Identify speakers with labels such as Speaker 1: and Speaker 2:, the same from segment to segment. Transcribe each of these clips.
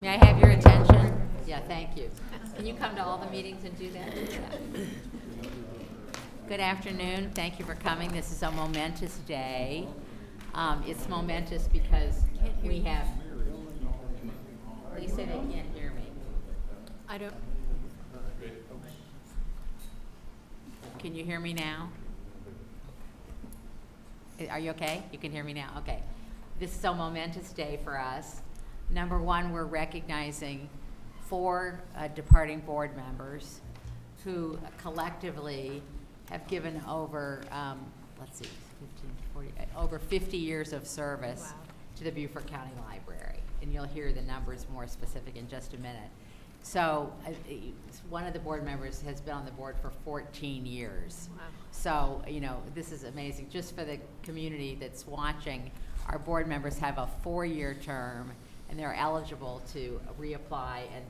Speaker 1: May I have your attention? Yeah, thank you. Can you come to all the meetings and do that? Yeah. Good afternoon. Thank you for coming. This is a momentous day. It's momentous because we have. They say they can't hear me.
Speaker 2: I don't.
Speaker 1: Can you hear me now? Are you okay? You can hear me now? Okay. This is a momentous day for us. Number one, we're recognizing 4 departing board members who collectively have given over, let's see, 15, 40, over 50 years of service to the Beaufort County Library. And you'll hear the numbers more specific in just a minute. So one of the board members has been on the board for 14 years. Wow. So, you know, this is amazing. Just for the community that's watching, our board members have a 4-year term, and they're eligible to reapply and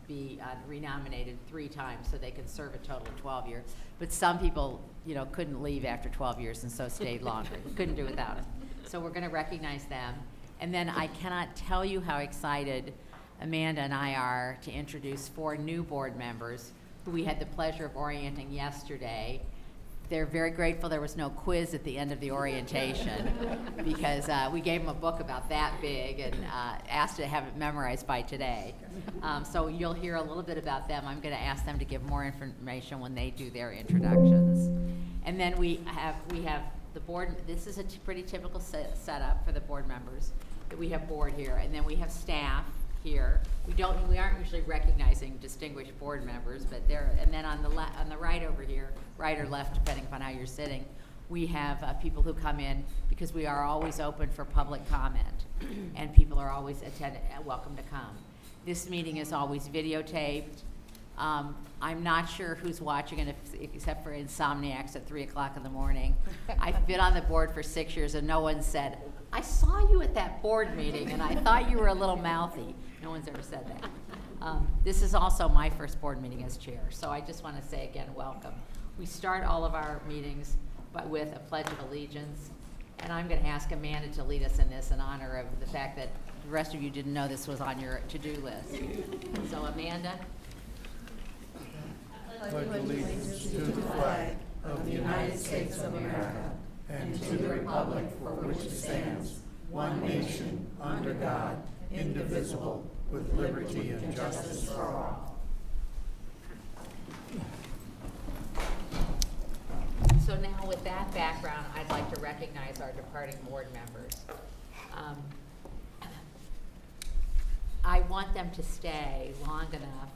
Speaker 1: be renominated 3 times, so they can serve a total of 12 years. But some people, you know, couldn't leave after 12 years and so stayed longer. Couldn't do without it. So we're going to recognize them. And then I cannot tell you how excited Amanda and I are to introduce 4 new board members who we had the pleasure of orienting yesterday. They're very grateful there was no quiz at the end of the orientation because we gave them a book about that big and asked to have it memorized by today. So you'll hear a little bit about them. I'm going to ask them to give more information when they do their introductions. And then we have the board. This is a pretty typical setup for the board members. That we have board here, and then we have staff here. We aren't usually recognizing distinguished board members, but there. And then on the right over here, right or left, depending upon how you're sitting, we have people who come in because we are always open for public comment, and people are always welcome to come. This meeting is always videotaped. I'm not sure who's watching it except for insomniacs at 3 o'clock in the morning. I've been on the board for 6 years, and no one said, "I saw you at that board meeting, and I thought you were a little mouthy." No one's ever said that. This is also my first board meeting as chair, so I just want to say again, welcome. We start all of our meetings with a pledge of allegiance, and I'm going to ask Amanda to lead us in this in honor of the fact that the rest of you didn't know this was on your to-do list. So Amanda.
Speaker 3: I pledge allegiance to the flag of the United States of America and to the republic for which it stands, one nation, under God, indivisible, with liberty and justice for all.
Speaker 1: So now with that background, I'd like to recognize our departing board members. I want them to stay long enough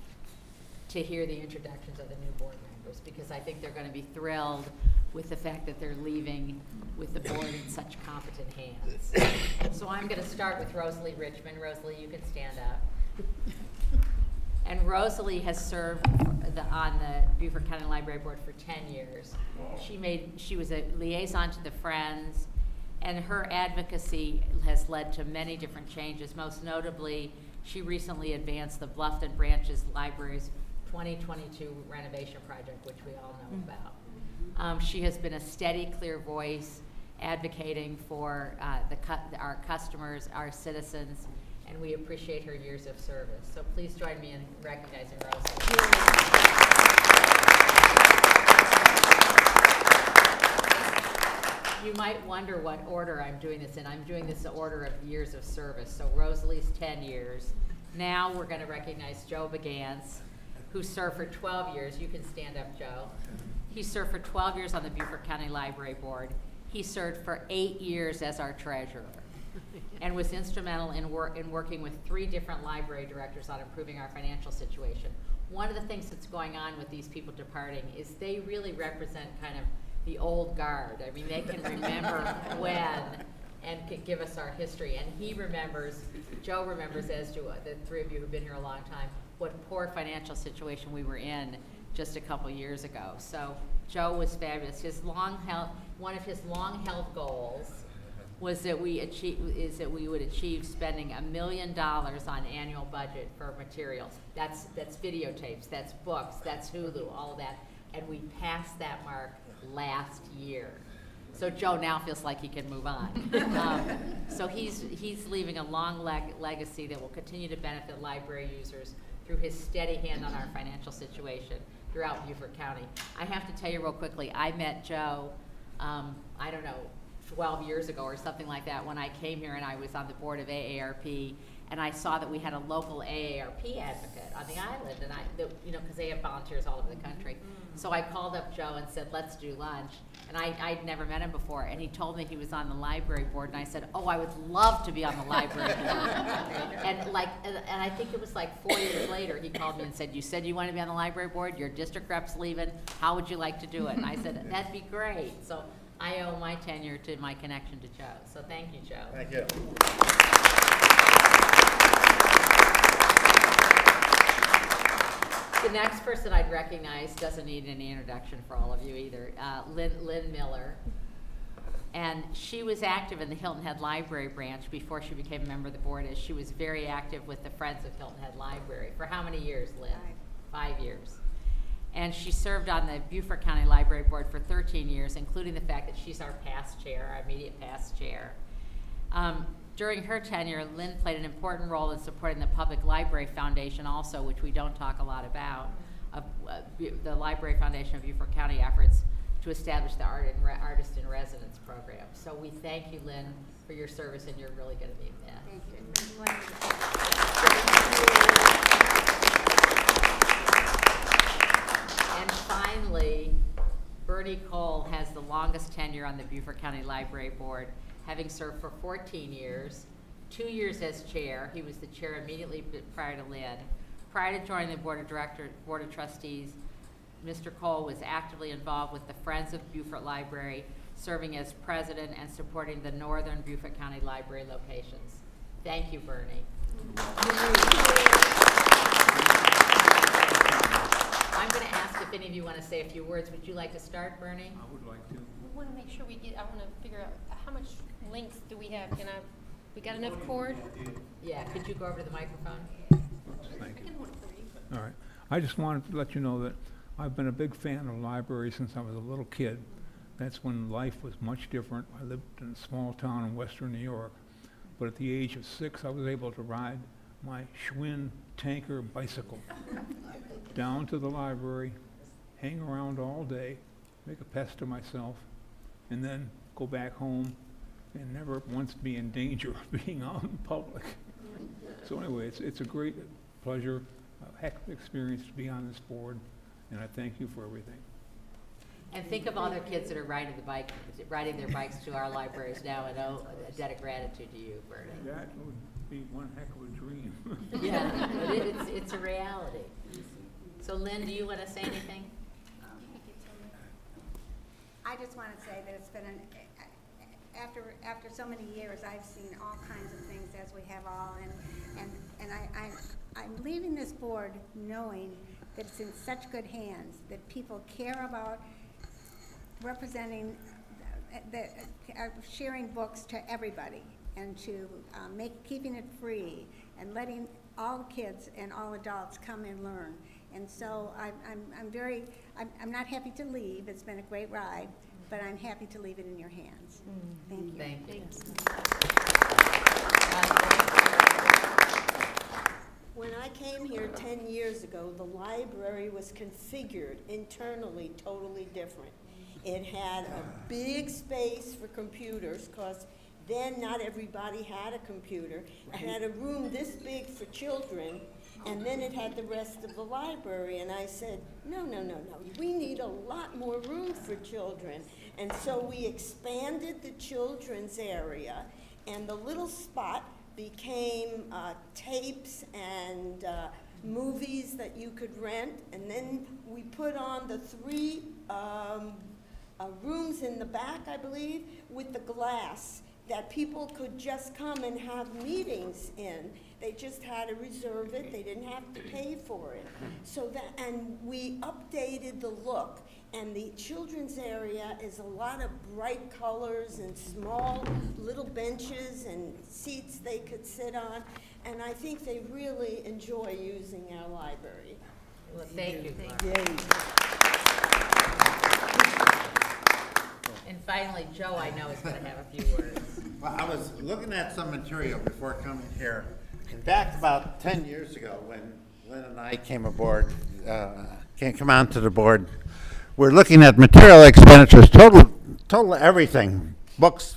Speaker 1: to hear the introductions of the new board members because I think they're going to be thrilled with the fact that they're leaving with the board in such competent hands. So I'm going to start with Rosalie Richmond. Rosalie, you can stand up. And Rosalie has served on the Beaufort County Library Board for 10 years. She was a liaison to the Friends, and her advocacy has led to many different changes. Most notably, she recently advanced the Bluffton Branches Library's 2022 renovation project, which we all know about. She has been a steady, clear voice advocating for our customers, our citizens, and we appreciate her years of service. So please join me in recognizing Rosalie. You might wonder what order I'm doing this in. I'm doing this in order of years of service. So Rosalie's 10 years. Now we're going to recognize Joe Begance, who served for 12 years. You can stand up, Joe. He served for 12 years on the Beaufort County Library Board. He served for 8 years as our treasurer and was instrumental in working with 3 different library directors on improving our financial situation. One of the things that's going on with these people departing is they really represent kind of the old guard. I mean, they can remember when and can give us our history. And Joe remembers, as do the 3 of you who've been here a long time, what poor financial situation we were in just a couple years ago. So Joe was fabulous. One of his long-held goals was that we would achieve spending $1 million on annual budget for materials. That's videotapes, that's books, that's Hulu, all of that, and we passed that mark last year. So Joe now feels like he can move on. So he's leaving a long legacy that will continue to benefit library users through his steady hand on our financial situation throughout Beaufort County. I have to tell you real quickly, I met Joe, I don't know, 12 years ago or something like that when I came here and I was on the board of AARP, and I saw that we had a local AARP advocate on the island, and because they have volunteers all over the country. So I called up Joe and said, let's do lunch. And I'd never met him before, and he told me he was on the library board, and I said, oh, I would love to be on the library board. and I think it was like 4 years later, he called me and said, you said you want to be on the library board, your district rep's leaving, how would you like to do it? And I said, that'd be great. So I owe my tenure to my connection to Joe. So thank you, Joe.
Speaker 3: Thank you.
Speaker 1: The next person I'd recognize doesn't need any introduction for all of you either, Lynn Miller. And she was active in the Hilton Head Library branch before she became a member of the board, as she was very active with the Friends of Hilton Head Library. For how many years, Lynn? 5 years. And she served on the Beaufort County Library Board for 13 years, including the fact that she's our past chair, our immediate past chair. During her tenure, Lynn played an important role in supporting the Public Library Foundation also, which we don't talk a lot about, the Library Foundation of Beaufort County efforts to establish the Artist in Residence program. So we thank you, Lynn, for your service, and you're really going to be missed.
Speaker 2: Thank you.
Speaker 1: And finally, Bernie Cole has the longest tenure on the Beaufort County Library Board, having served for 14 years, 2 years as chair. He was the chair immediately prior to Lynn. Prior to joining the Board of Trustees, Mr. Cole was actively involved with the Friends of Beaufort Library, serving as president and supporting the Northern Beaufort County Library locations. Thank you, Bernie. I'm going to ask if any of you want to say a few words. Would you like to start, Bernie?
Speaker 4: I would like to.
Speaker 2: We want to make sure I want to figure out how much length do we have? We got enough cord?
Speaker 1: Yeah, could you go over to the microphone?
Speaker 4: Thank you.
Speaker 2: I can hold it for you.
Speaker 4: All right. I just wanted to let you know that I've been a big fan of libraries since I was a little kid. That's when life was much different. I lived in a small town in western New York, but at the age of 6, I was able to ride my Schwinn tanker bicycle down to the library, hang around all day, make a pest of myself, and then go back home and never once be in danger of being out in public. So anyway, it's a great pleasure, a heck of an experience to be on this board, and I thank you for everything.
Speaker 1: And think of all their kids that are riding their bikes to our libraries now, and owe a debt of gratitude to you, Bernie.
Speaker 4: That would be one heck of a dream.
Speaker 1: Yeah, but it's a reality. So Lynn, do you want to say anything?
Speaker 5: I just want to say that it's been after so many years, I've seen all kinds of things, as we have all, and I'm leaving this board knowing that it's in such good hands, that people care about representing, sharing books to everybody, and to keeping it free, and letting all kids and all adults come and learn. And so I'm not happy to leave. It's been a great ride, but I'm happy to leave it in your hands. Thank you.
Speaker 1: Thank you.
Speaker 6: When I came here 10 years ago, the library was configured internally totally different. It had a big space for computers, because then not everybody had a computer. It had a room this big for children, and then it had the rest of the library. And I said, no, we need a lot more room for children. And so we expanded the children's area, and the little spot became tapes and movies that you could rent. And then we put on the 3 rooms in the back, I believe, with the glass that people could just come and have meetings in. They just had to reserve it. They didn't have to pay for it. And we updated the look. And the children's area is a lot of bright colors and small little benches and seats they could sit on. And I think they really enjoy using our library.
Speaker 1: Well, thank you.
Speaker 6: Yay.
Speaker 1: And finally, Joe, I know, is going to have a few words.
Speaker 7: Well, I was looking at some material before coming here, and back about 10 years ago, when Lynn and I came aboard, come onto the board, we're looking at material expenditures, total everything, books,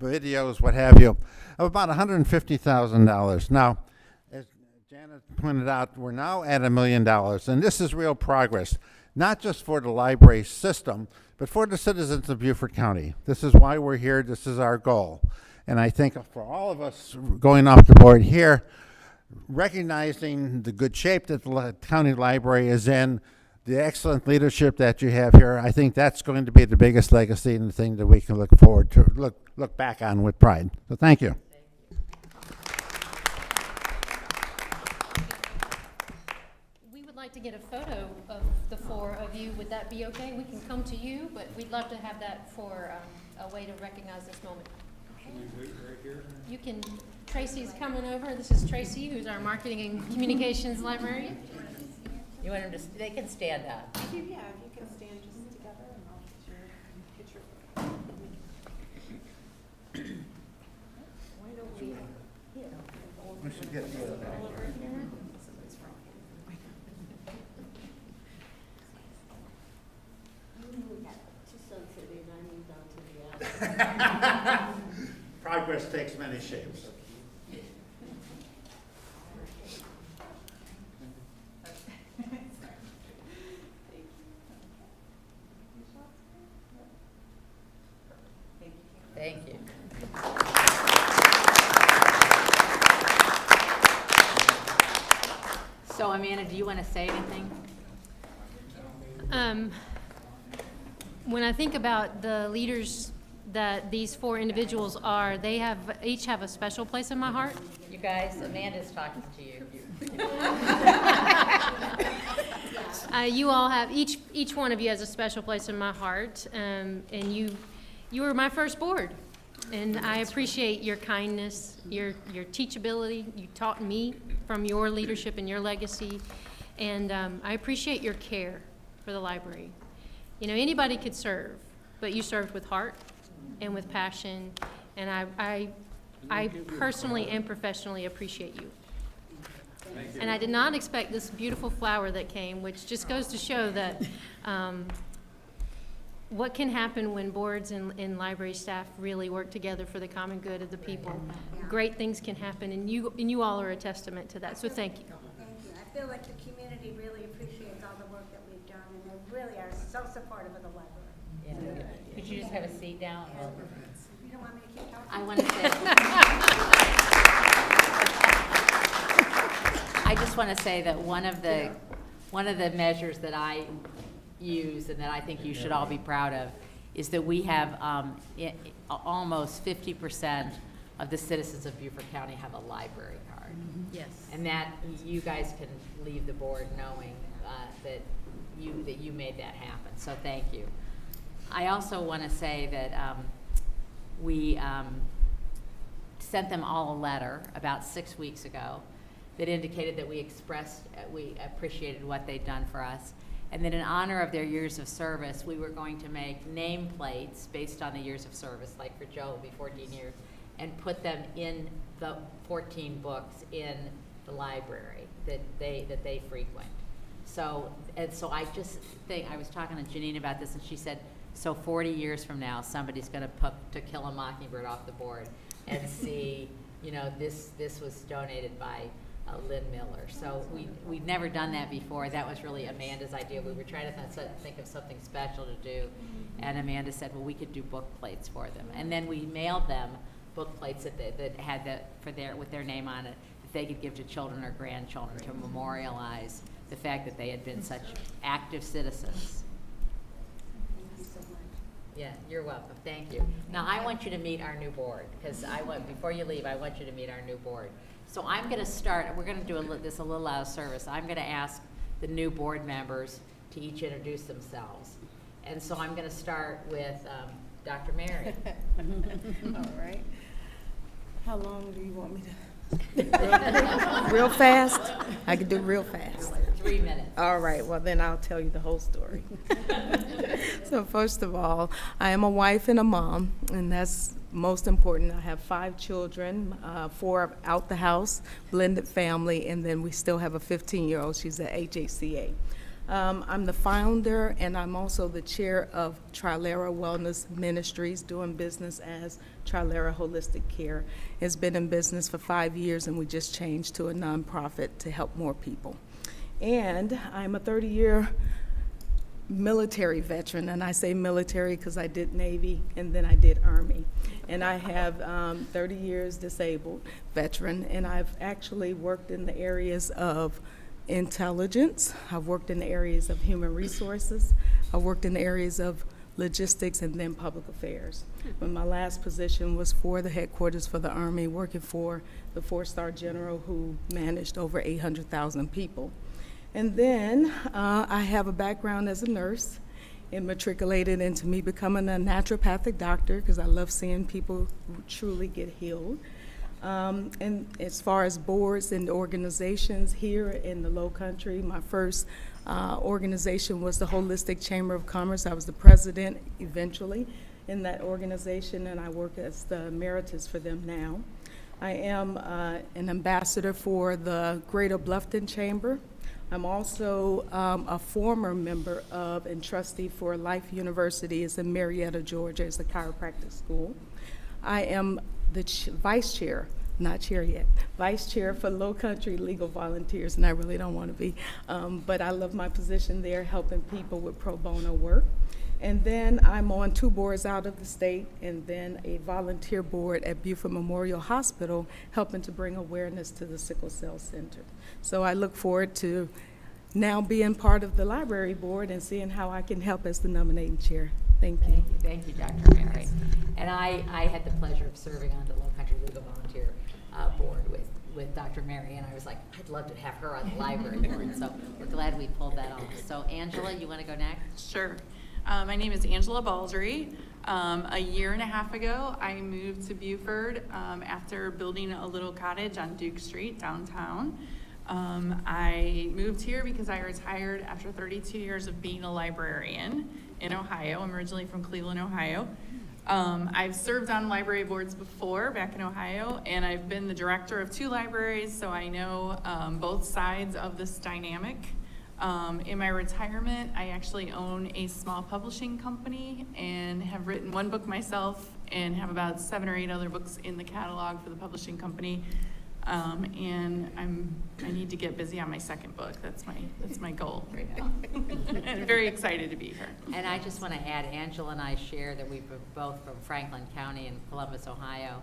Speaker 7: videos, what have you, of about $150,000. Now, as Janet pointed out, we're now at $1 million, and this is real progress, not just for the library system, but for the citizens of Beaufort County. This is why we're here. This is our goal. And I think for all of us going off the board here, recognizing the good shape that the county library is in, the excellent leadership that you have here, I think that's going to be the biggest legacy and the thing that we can look forward to, look back on with pride. So thank you.
Speaker 2: We would like to get a photo of the four of you. Would that be okay? We can come to you, but we'd love to have that for a way to recognize this moment. You can, Tracy's coming over. This is Tracy, who's our marketing and communications librarian.
Speaker 1: You want them to, they can stand up.
Speaker 8: Yeah, if you can stand just together and I'll get your Why don't we,
Speaker 7: We should get the other back. Progress takes many shapes.
Speaker 1: Thank you. So Amanda, do you want to say anything?
Speaker 2: When I think about the leaders that these four individuals are, they each have a special place in my heart.
Speaker 1: You guys, Amanda's talking to you.
Speaker 2: You all have, each one of you has a special place in my heart, and you were my first board, and I appreciate your kindness, your teachability. You taught me from your leadership and your legacy, and I appreciate your care for the library. You know, anybody could serve, but you served with heart and with passion, and I personally and professionally appreciate you. And I did not expect this beautiful flower that came, which just goes to show that what can happen when boards and library staff really work together for the common good of the people. Great things can happen, and you all are a testament to that, so thank you.
Speaker 5: Thank you. I feel like the community really appreciates all the work that we've done, and they really are so supportive of the library.
Speaker 1: Yeah. Could you just have a seat down?
Speaker 5: You don't want me to keep talking?
Speaker 1: I want to say, I just want to say that one of the measures that I use and that I think you should all be proud of is that we have almost 50% of the citizens of Beaufort County have a library card.
Speaker 2: Yes.
Speaker 1: And that you guys can leave the board knowing that you made that happen. So thank you. I also want to say that we sent them all a letter about 6 weeks ago that indicated that we appreciated what they'd done for us, and that in honor of their years of service, we were going to make nameplates based on the years of service, like for Joe, it'll be 14 years, and put them in the 14 books in the library that they frequent. So I just think, I was talking to Janine about this, and she said, so 40 years from now, somebody's going to put To Kill a Mockingbird off the board and see, you know, this was donated by Lynn Miller. So we'd never done that before. That was really Amanda's idea. We were trying to think of something special to do, and Amanda said, well, we could do book plates for them. And then we mailed them book plates that had with their name on it, that they could give to children or grandchildren to memorialize the fact that they had been such active citizens. Yeah, you're welcome. Thank you. Now, I want you to meet our new board, because before you leave, I want you to meet our new board. So I'm going to start, we're going to do this a little out of service. I'm going to ask the new board members to each introduce themselves. And so I'm going to start with Dr. Mary.
Speaker 8: all right. How long do you want me to? Real fast? I can do real fast.
Speaker 1: 3 minutes.
Speaker 8: All right, well, then I'll tell you the whole story. So first of all, I am a wife and a mom, and that's most important. I have 5 children, 4 out the house, blended family, and then we still have a 15-year-old. She's at HHCA. I'm the founder, and I'm also the chair of Trilera Wellness Ministries, doing business as Trilera Holistic Care. It's been in business for 5 years, and we just changed to a nonprofit to help more people. And I'm a 30-year military veteran, and I say military because I did Navy and then I did Army. And I have 30 years disabled veteran, and I've actually worked in the areas of intelligence. I've worked in the areas of human resources. I've worked in the areas of logistics and then public affairs. But my last position was for the headquarters for the Army, working for the 4-star general who managed over 800,000 people. And then I have a background as a nurse and matriculated into me becoming a naturopathic doctor because I love seeing people truly get healed. And as far as boards and organizations here in the Low Country, my first organization was the Holistic Chamber of Commerce. I was the president eventually in that organization, and I work as the emeritus for them now. I am an ambassador for the Greater Bluffton Chamber. I'm also a former member of and trustee for Life University. It's in Marietta, Georgia. It's a chiropractic school. I am the vice chair, not chair yet, vice chair for Low Country Legal Volunteers, and I really don't want to be, but I love my position there, helping people with pro bono work. And then I'm on 2 boards out of the state, and then a volunteer board at Beaufort Memorial Hospital, helping to bring awareness to the Sickle Cell Center. So I look forward to now being part of the library board and seeing how I can help as the nominating chair. Thank you.
Speaker 1: Thank you, Dr. Mary. And I had the pleasure of serving on the Low Country Legal Volunteer Board with Dr. Mary, and I was like, I'd love to have her on the library board, so we're glad we pulled that off. So Angela, you want to go next?
Speaker 9: Sure. My name is Angela Baldry. A year and a half ago, I moved to Beaufort after building a little cottage on Duke Street downtown. I moved here because I retired after 32 years of being a librarian in Ohio. I'm originally from Cleveland, Ohio. I've served on library boards before back in Ohio, and I've been the director of 2 libraries, so I know both sides of this dynamic. In my retirement, I actually own a small publishing company and have written 1 book myself and have about 7 or 8 other books in the catalog for the publishing company. And I need to get busy on my 2nd book. That's my goal right now. And I'm very excited to be here.
Speaker 1: And I just want to add, Angela and I share that we're both from Franklin County in Columbus, Ohio.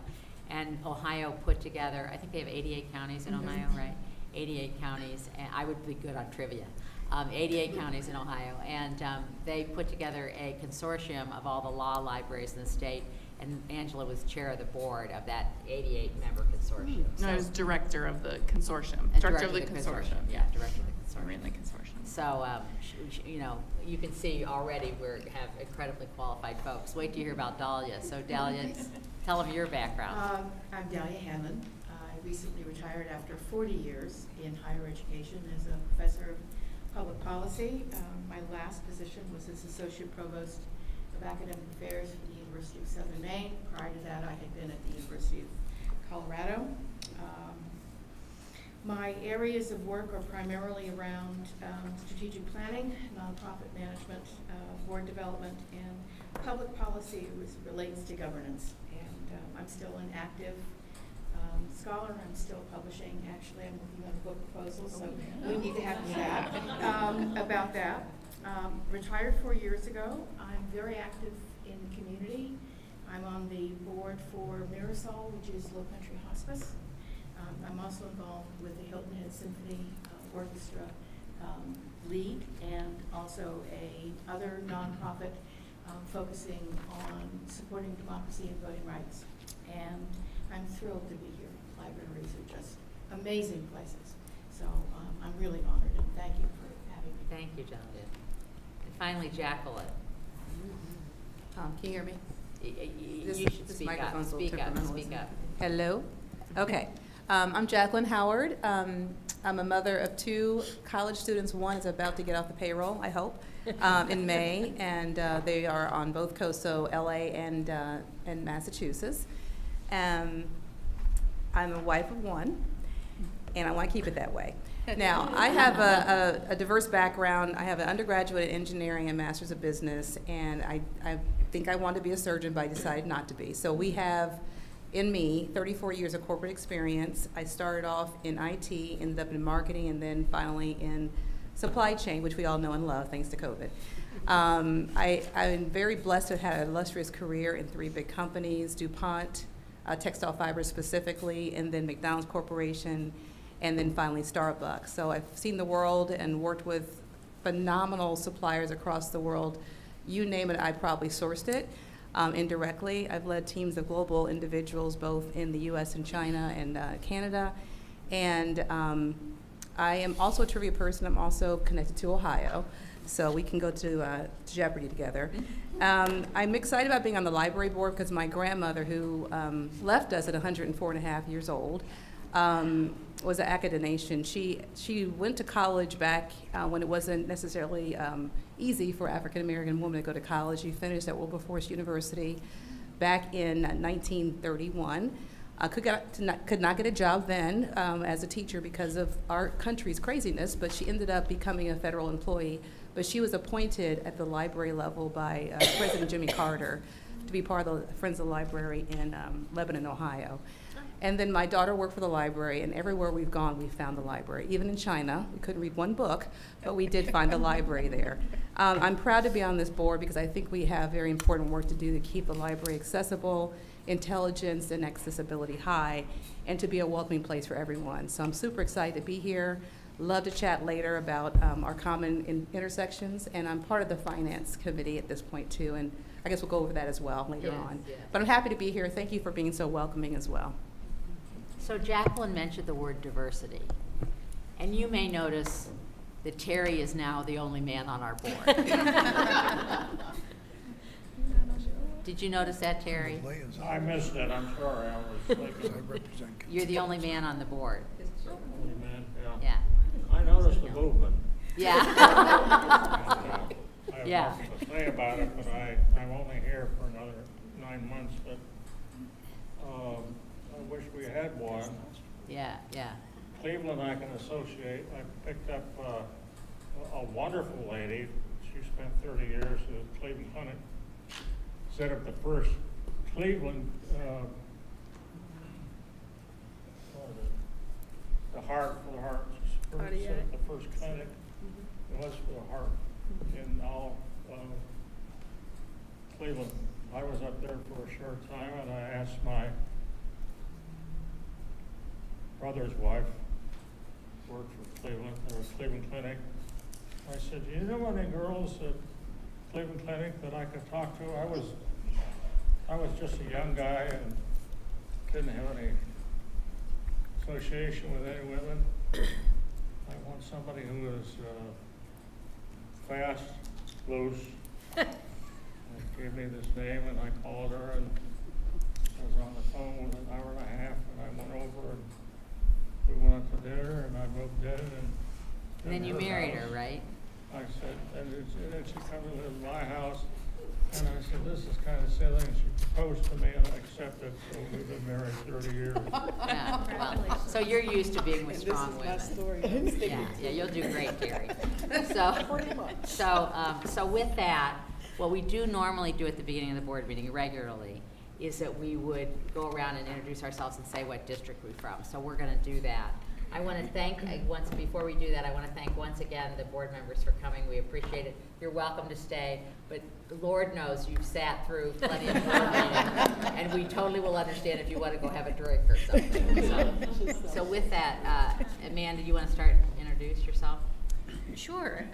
Speaker 1: And Ohio put together, I think they have 88 counties in Ohio, right? 88 counties, and I would be good on trivia. 88 counties in Ohio, and they put together a consortium of all the law libraries in the state, and Angela was chair of the board of that 88-member consortium.
Speaker 9: No, I was director of the consortium.
Speaker 1: And
Speaker 9: Director of the consortium.
Speaker 1: Yeah, director of the consortium.
Speaker 9: We're in the consortium.
Speaker 1: So, you know, you can see already we have incredibly qualified folks. Wait till you hear about Dahlia. So, Dahlia, tell them your background.
Speaker 10: I'm Dahlia Hanlon. I recently retired after 40 years in higher education as a professor of public policy. My last position was as Associate Provost of Academic Affairs for the University of Southern Maine. Prior to that, I had been at the University of Colorado. My areas of work are primarily around strategic planning, nonprofit management, board development, and public policy as it relates to governance. And I'm still an active scholar. I'm still publishing. Actually, I'm working on a book proposal, so we need to have a chat about that. Retired 4 years ago. I'm very active in the community. I'm on the board for Mirasol, which is Low Country Hospice. I'm also involved with the Hilton Head Symphony Orchestra League, and also a other nonprofit focusing on supporting democracy and voting rights. And I'm thrilled to be here. Libraries are just amazing places. So I'm really honored, and thank you for having me.
Speaker 1: Thank you, Dahlia. And finally, Jacqueline.
Speaker 11: Can you hear me?
Speaker 1: You should
Speaker 11: This
Speaker 1: speak up.
Speaker 11: microphone's a little
Speaker 1: Speak up.
Speaker 11: different than
Speaker 1: Speak up.
Speaker 11: Hello? Okay. I'm Jacqueline Howard.
Speaker 8: I'm a mother of 2 college students. One is about to get off the payroll, I hope, in May, and they are on both coasts, so LA and Massachusetts. I'm a wife of 1, and I want to keep it that way. Now, I have a diverse background. I have an undergraduate in engineering and master's of business, and I think I wanted to be a surgeon, but I decided not to be. So we have, in me, 34 years of corporate experience. I started off in IT, ended up in marketing, and then finally in supply chain, which we all know and love, thanks to COVID. I'm very blessed to have had an illustrious career in 3 big companies, DuPont, textile fibers specifically, and then McDonald's Corporation, and then finally Starbucks. So I've seen the world and worked with phenomenal suppliers across the world. You name it, I probably sourced it indirectly. I've led teams of global individuals both in the US and China and Canada. And I am also a trivia person. I'm also connected to Ohio, so we can go to Jeopardy together. I'm excited about being on the library board because my grandmother, who left us at 104 and a half years old, was an academician. She went to college back when it wasn't necessarily easy for African American women to go to college. She finished at Wilberforce University back in 1931. Could not get a job then as a teacher because of our country's craziness, but she ended up becoming a federal employee. But she was appointed at the library level by President Jimmy Carter to be part of the Friends of the Library in Lebanon, Ohio. And then my daughter worked for the library, and everywhere we've gone, we've found the library. Even in China, we couldn't read 1 book, but we did find the library there. I'm proud to be on this board because I think we have very important work to do to keep the library accessible, intelligence, and accessibility high, and to be a welcoming place for everyone. So I'm super excited to be here. Love to chat later about our common intersections, and I'm part of the finance committee at this point too, and I guess we'll go over that as well later on.
Speaker 1: Yeah.
Speaker 8: But I'm happy to be here. Thank you for being so welcoming as well.
Speaker 1: So Jacqueline mentioned the word diversity, and you may notice that Terry is now the only man on our board. Did you notice that, Terry?
Speaker 3: I missed it, I'm sorry, I was thinking.
Speaker 1: You're the only man on the board.
Speaker 3: Man,
Speaker 1: Yeah.
Speaker 3: I noticed the movement.
Speaker 1: Yeah.
Speaker 3: I have
Speaker 1: Yeah.
Speaker 3: nothing to say about it, but I'm only here for another 9 months, but I wish we had one.
Speaker 1: Yeah, yeah.
Speaker 3: Cleveland I can associate. I picked up a wonderful lady. She spent 30 years at Cleveland Clinic. Set up the first Cleveland, the heart for the heart. Set up the first clinic. It was for the heart in all Cleveland. I was up there for a short time, and I asked my brother's wife, worked for Cleveland, or Cleveland Clinic. I said, "Do you know any girls at Cleveland Clinic that I could talk to?" I was just a young guy and didn't have any association with any women. I want somebody who is fast, loose. They gave me this name, and I called her, and I was on the phone with an hour and a half, and I went over and we went out to dinner, and I moved in,
Speaker 1: And then you married her, right?
Speaker 3: I said, and then she come to live in my house, and I said, "This is kind of silly," and she proposed to me, and I accepted, so we've been married 30 years.
Speaker 1: Yeah, well, so you're used to being with strong women. Yeah, you'll do great, Terry. So with that, what we do normally do at the beginning of the board meeting regularly is that we would go around and introduce ourselves and say what district we're from. So we're going to do that. I want to thank, before we do that, I want to thank once again the board members for coming. We appreciate it. You're welcome to stay, but Lord knows you've sat through plenty of board meetings, and we totally will understand if you want to go have a drink or something. So with that, Amanda, you want to start, introduce yourself?
Speaker 2: Sure.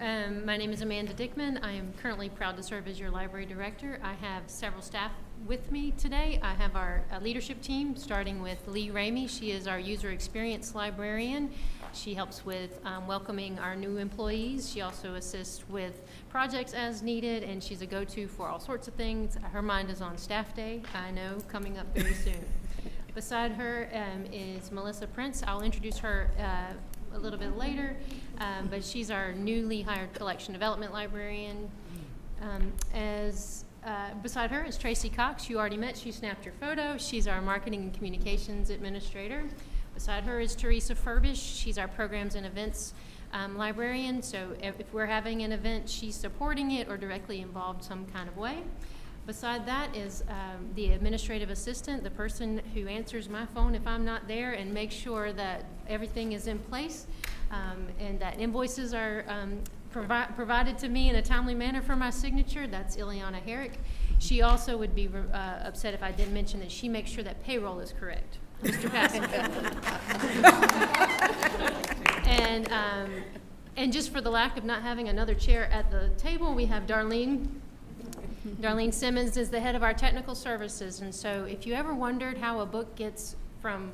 Speaker 2: My name is Amanda Dickman. I am currently proud to serve as your library director. I have several staff with me today. I have our leadership team, starting with Lee Ramey. She is our user experience librarian. She helps with welcoming our new employees. She also assists with projects as needed, and she's a go-to for all sorts of things. Her mind is on staff day, I know, coming up very soon. Beside her is Melissa Prince. I'll introduce her a little bit later, but she's our newly hired collection development librarian. Beside her is Tracy Cox. You already met. She snapped your photo. She's our marketing and communications administrator. Beside her is Teresa Furbish. She's our programs and events librarian. So if we're having an event, she's supporting it or directly involved some kind of way. Beside that is the administrative assistant, the person who answers my phone if I'm not there and makes sure that everything is in place and that invoices are provided to me in a timely manner for my signature. That's Ileana Herrick. She also would be upset if I didn't mention that she makes sure that payroll is correct. Mr. Passon. And just for the lack of not having another chair at the table, we have Darlene. Darlene Simmons is the head of our technical services, and so if you ever wondered how a book gets from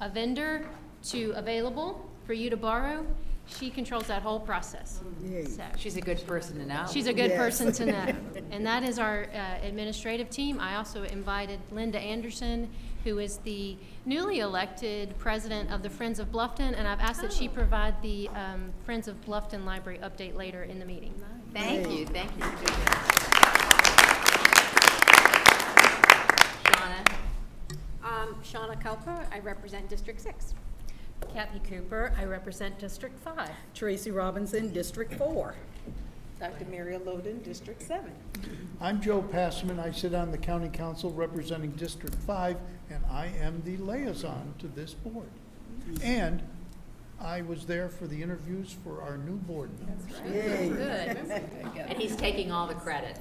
Speaker 2: a vendor to available for you to borrow, she controls that whole process. So,
Speaker 1: She's a good person to know.
Speaker 2: she's a good person to know. And that is our administrative team. I also invited Linda Anderson, who is the newly elected president of the Friends of Bluffton, and I've asked that she provide the Friends of Bluffton Library update later in the meeting.
Speaker 1: Thank you. Shauna?
Speaker 11: Shauna Culper, I represent District 6.
Speaker 12: Kathy Cooper, I represent District 5.
Speaker 13: Tracy Robinson, District 4.
Speaker 6: Dr. Mary Loden, District 7.
Speaker 3: I'm Joe Passman. I sit on the County Council representing District 5, and I am the liaison to this board. And I was there for the interviews for our new board members.
Speaker 1: Good. And he's taking all the credit.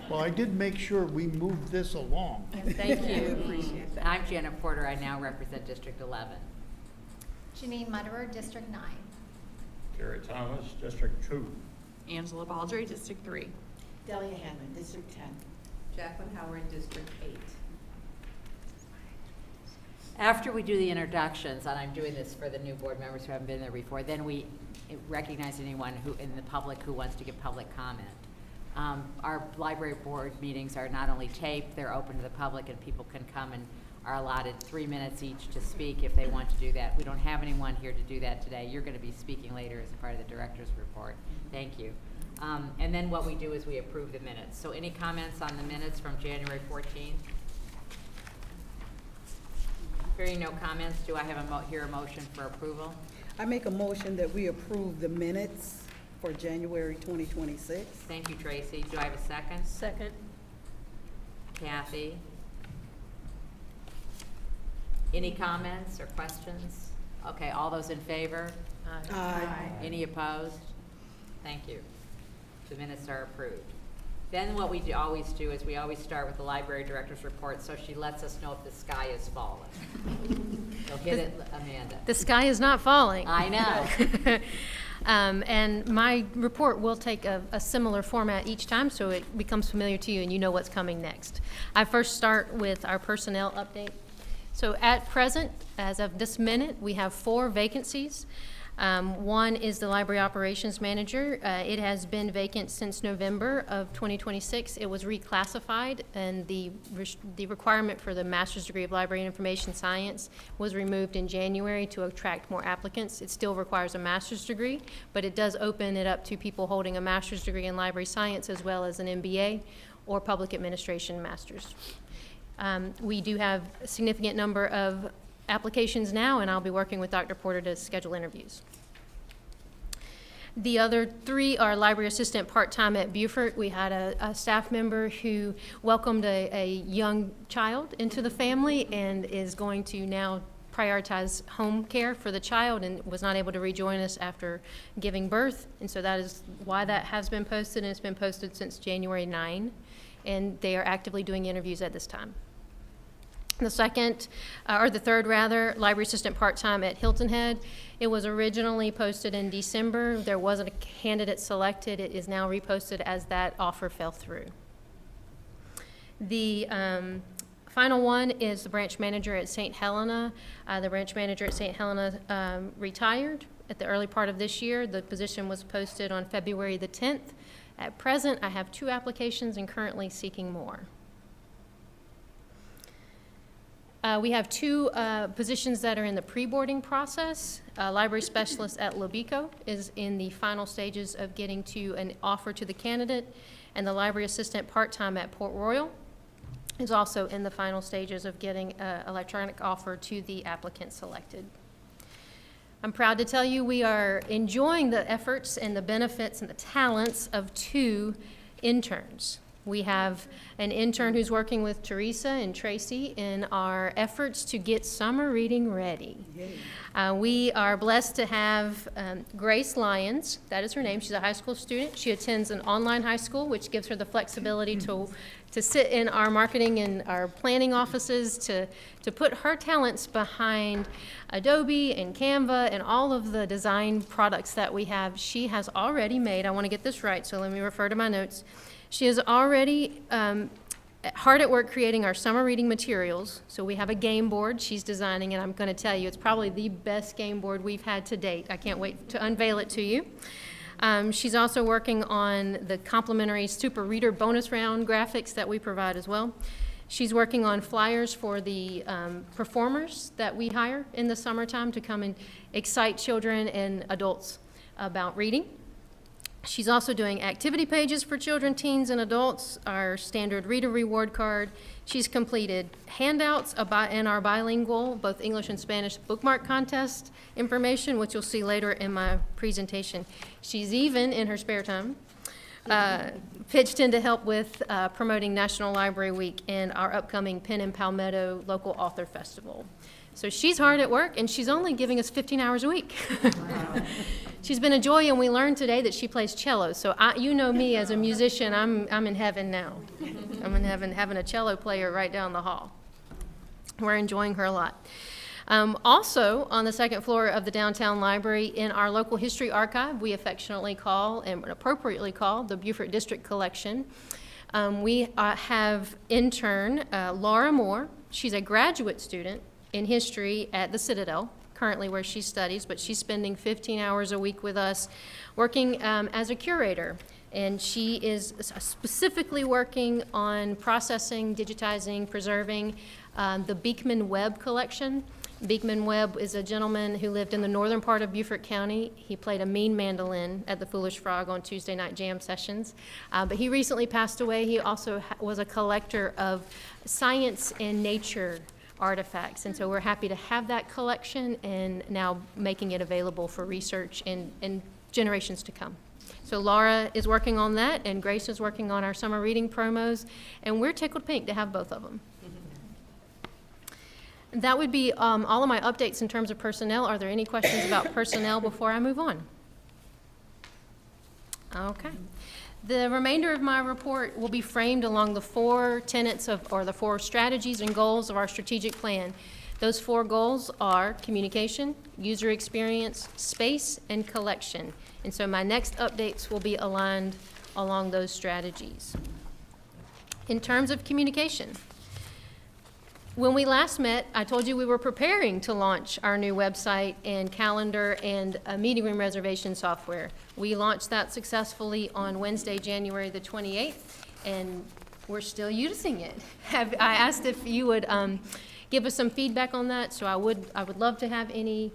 Speaker 3: Well, I did make sure we moved this along.
Speaker 2: Thank you.
Speaker 5: Appreciate that.
Speaker 1: I'm Janet Porter. I now represent District 11.
Speaker 14: Janine Mutterer, District 9.
Speaker 15: Gary Thomas, District 2.
Speaker 9: Angela Baldry, District 3.
Speaker 12: Delia Hammond, District 10.
Speaker 11: Jacqueline Howard, District 8.
Speaker 1: After we do the introductions, and I'm doing this for the new board members who haven't been there before, then we recognize anyone who in the public who wants to give public comment. Our library board meetings are not only taped, they're open to the public, and people can come and are allotted 3 minutes each to speak if they want to do that. We don't have anyone here to do that today. You're going to be speaking later as a part of the director's report. Thank you. And then what we do is we approve the minutes. So any comments on the minutes from January 14th? Hearing no comments, do I have a motion for approval?
Speaker 13: I make a motion that we approve the minutes for January 2026.
Speaker 1: Thank you, Tracy. Do I have a second?
Speaker 2: Second.
Speaker 1: Kathy? Any comments or questions? Okay, all those in favor?
Speaker 13: Aye.
Speaker 1: Any opposed? Thank you. The minutes are approved. Then what we always do is we always start with the library director's report, so she lets us know if the sky is falling. So hit it, Amanda.
Speaker 2: The sky is not falling.
Speaker 1: I know.
Speaker 2: And my report will take a similar format each time, so it becomes familiar to you and you know what's coming next. I first start with our personnel update. So at present, as of this minute, we have 4 vacancies. One is the library operations manager. It has been vacant since November of 2026. It was reclassified, and the requirement for the master's degree of library and information science was removed in January to attract more applicants. It still requires a master's degree, but it does open it up to people holding a master's degree in library science as well as an MBA or public administration master's. We do have a significant number of applications now, and I'll be working with Dr. Porter to schedule interviews. The other 3 are library assistant part-time at Beaufort. We had a staff member who welcomed a young child into the family and is going to now prioritize home care for the child and was not able to rejoin us after giving birth. And so that is why that has been posted, and it's been posted since January 9, and they are actively doing interviews at this time. The third, library assistant part-time at Hilton Head. It was originally posted in December. There wasn't a candidate selected. It is now reposted as that offer fell through. The final one is the branch manager at St. Helena. The branch manager at St. Helena retired at the early part of this year. The position was posted on February the 10th. At present, I have 2 applications and currently seeking more. We have two positions that are in the pre-boarding process. Library specialist at Lobico is in the final stages of getting to an offer to the candidate, and the library assistant part-time at Port Royal is also in the final stages of getting an electronic offer to the applicant selected. I'm proud to tell you we are enjoying the efforts and the benefits and the talents of two interns. We have an intern who's working with Teresa and Tracy in our efforts to get summer reading ready. We are blessed to have Grace Lyons, that is her name. She's a high school student. She attends an online high school, which gives her the flexibility to sit in our marketing and our planning offices to put her talents behind Adobe and Canva and all of the design products that we have. She has already made, I want to get this right, so let me refer to my notes. She is already hard at work creating our summer reading materials. So we have a game board she's designing, and I'm going to tell you, it's probably the best game board we've had to date. I can't wait to unveil it to you. She's also working on the complimentary Super Reader bonus round graphics that we provide as well. She's working on flyers for the performers that we hire in the summertime to come and excite children and adults about reading. She's also doing activity pages for children, teens, and adults, our standard reader reward card. She's completed handouts in our bilingual, both English and Spanish, bookmark contest information, which you'll see later in my presentation. She's even, in her spare time, pitched in to help with promoting National Library Week and our upcoming Penn and Palmetto Local Author Festival. So she's hard at work, and she's only giving us 15 hours a week. She's been a joy, and we learned today that she plays cello. So you know me as a musician, I'm in heaven now. I'm in heaven having a cello player right down the hall. We're enjoying her a lot. Also, on the second floor of the downtown library, in our local history archive, we affectionately call and appropriately call the Beaufort District Collection. We have intern Laura Moore. She's a graduate student in history at the Citadel, currently where she studies, but she's spending 15 hours a week with us working as a curator. And she is specifically working on processing, digitizing, preserving the Beekman Webb collection. Beekman Webb is a gentleman who lived in the northern part of Beaufort County. He played a mean mandolin at the Foolish Frog on Tuesday night jam sessions. But he recently passed away. He also was a collector of science and nature artifacts, and so we're happy to have that collection and now making it available for research in generations to come. So Laura is working on that, and Grace is working on our summer reading promos, and we're tickled pink to have both of them. That would be all of my updates in terms of personnel. Are there any questions about personnel before I move on? Okay. The remainder of my report will be framed along the four tenets or the four strategies and goals of our strategic plan. Those four goals are communication, user experience, space, and collection. And so my next updates will be aligned along those strategies. In terms of communication, when we last met, I told you we were preparing to launch our new website and calendar and meeting room reservation software. We launched that successfully on Wednesday, January the 28th, and we're still using it. I asked if you would give us some feedback on that, so I would love to have any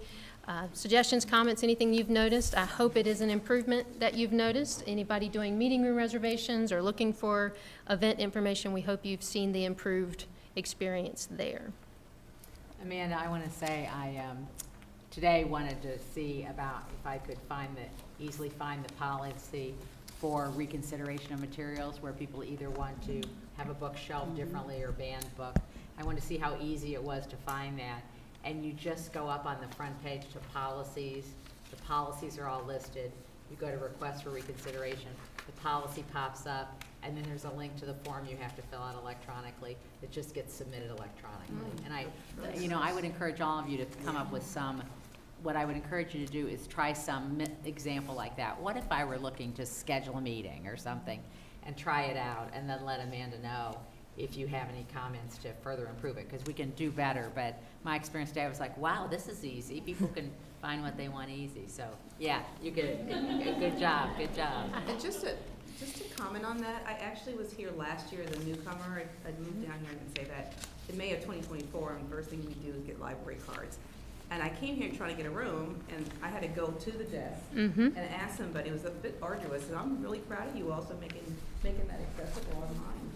Speaker 2: suggestions, comments, anything you've noticed. I hope it is an improvement that you've noticed. Anybody doing meeting room reservations or looking for event information, we hope you've seen the improved experience there.
Speaker 1: Amanda, I want to say I today wanted to see about if I could easily find the policy for reconsideration of materials where people either want to have a book shelved differently or banned book. I want to see how easy it was to find that. And you just go up on the front page to policies. The policies are all listed. You go to request for reconsideration. The policy pops up, and then there's a link to the form you have to fill out electronically. It just gets submitted electronically. And I would encourage all of you to come up with what I would encourage you to do is try some example like that. What if I were looking to schedule a meeting or something and try it out and then let Amanda know if you have any comments to further improve it, because we can do better. But my experience today was like, wow, this is easy. People can find what they want easy. So yeah, you get good job.
Speaker 8: And just to comment on that, I actually was here last year as a newcomer. I moved down here, I can say that.
Speaker 16: in May of 2024, and first thing we do is get library cards. And I came here trying to get a room, and I had to go to the desk and ask somebody. It was a bit arduous, and I'm really proud of you also making that accessible online.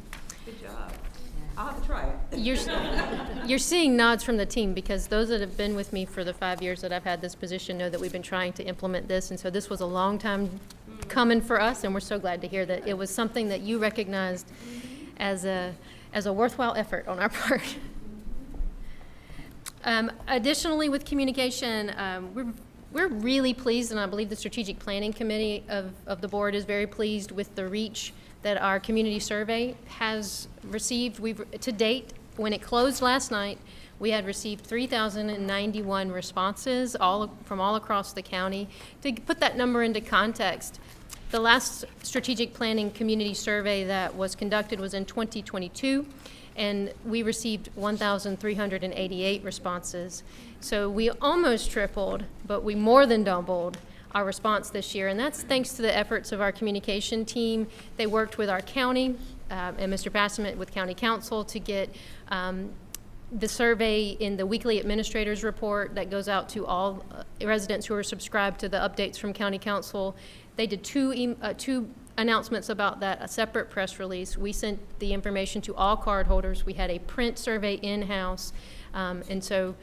Speaker 16: Good job. I'll have to try it.
Speaker 2: You're seeing nods from the team, because those that have been with me for the 5 years that I've had this position know that we've been trying to implement this, and so this was a long time coming for us, and we're so glad to hear that it was something that you recognized as a worthwhile effort on our part. Additionally, with communication, we're really pleased, and I believe the Strategic Planning Committee of the board is very pleased with the reach that our community survey has received. To date, when it closed last night, we had received 3,091 responses from all across the county. To put that number into context, the last Strategic Planning Community Survey that was conducted was in 2022, and we received 1,388 responses. So we almost tripled, but we more than doubled our response this year, and that's thanks to the efforts of our communication team. They worked with our county and Mr. Bassament with County Council to get the survey in the weekly administrators report that goes out to all residents who are subscribed to the updates from County Council. They did two announcements about that, a separate press release. We sent the information to all card holders. We had a print survey in-house, and so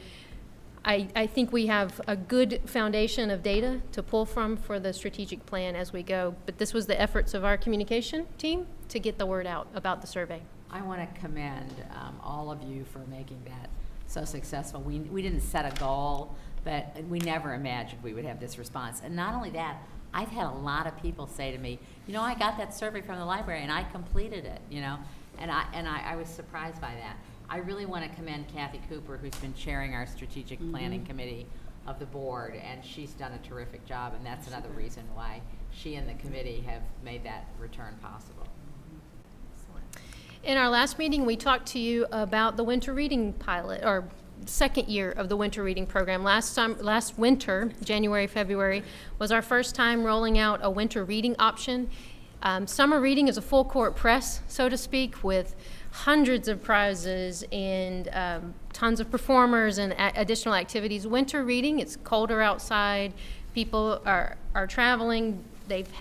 Speaker 2: I think we have a good foundation of data to pull from for the strategic plan as we go. But this was the efforts of our communication team to get the word out about the survey.
Speaker 1: I want to commend all of you for making that so successful. We didn't set a goal, but we never imagined we would have this response. And not only that, I've had a lot of people say to me, you know, I got that survey from the library and I completed it, you know, and I was surprised by that. I really want to commend Kathy Cooper, who's been chairing our strategic planning committee of the board, and she's done a terrific job, and that's another reason why she and the committee have made that return possible.
Speaker 2: In our last meeting, we talked to you about the winter reading pilot, or second year of the winter reading program. Last winter, January, February, was our first time rolling out a winter reading option. Summer reading is a full court press, so to speak, with hundreds of prizes and tons of performers and additional activities. Winter reading, it's colder outside. People are traveling.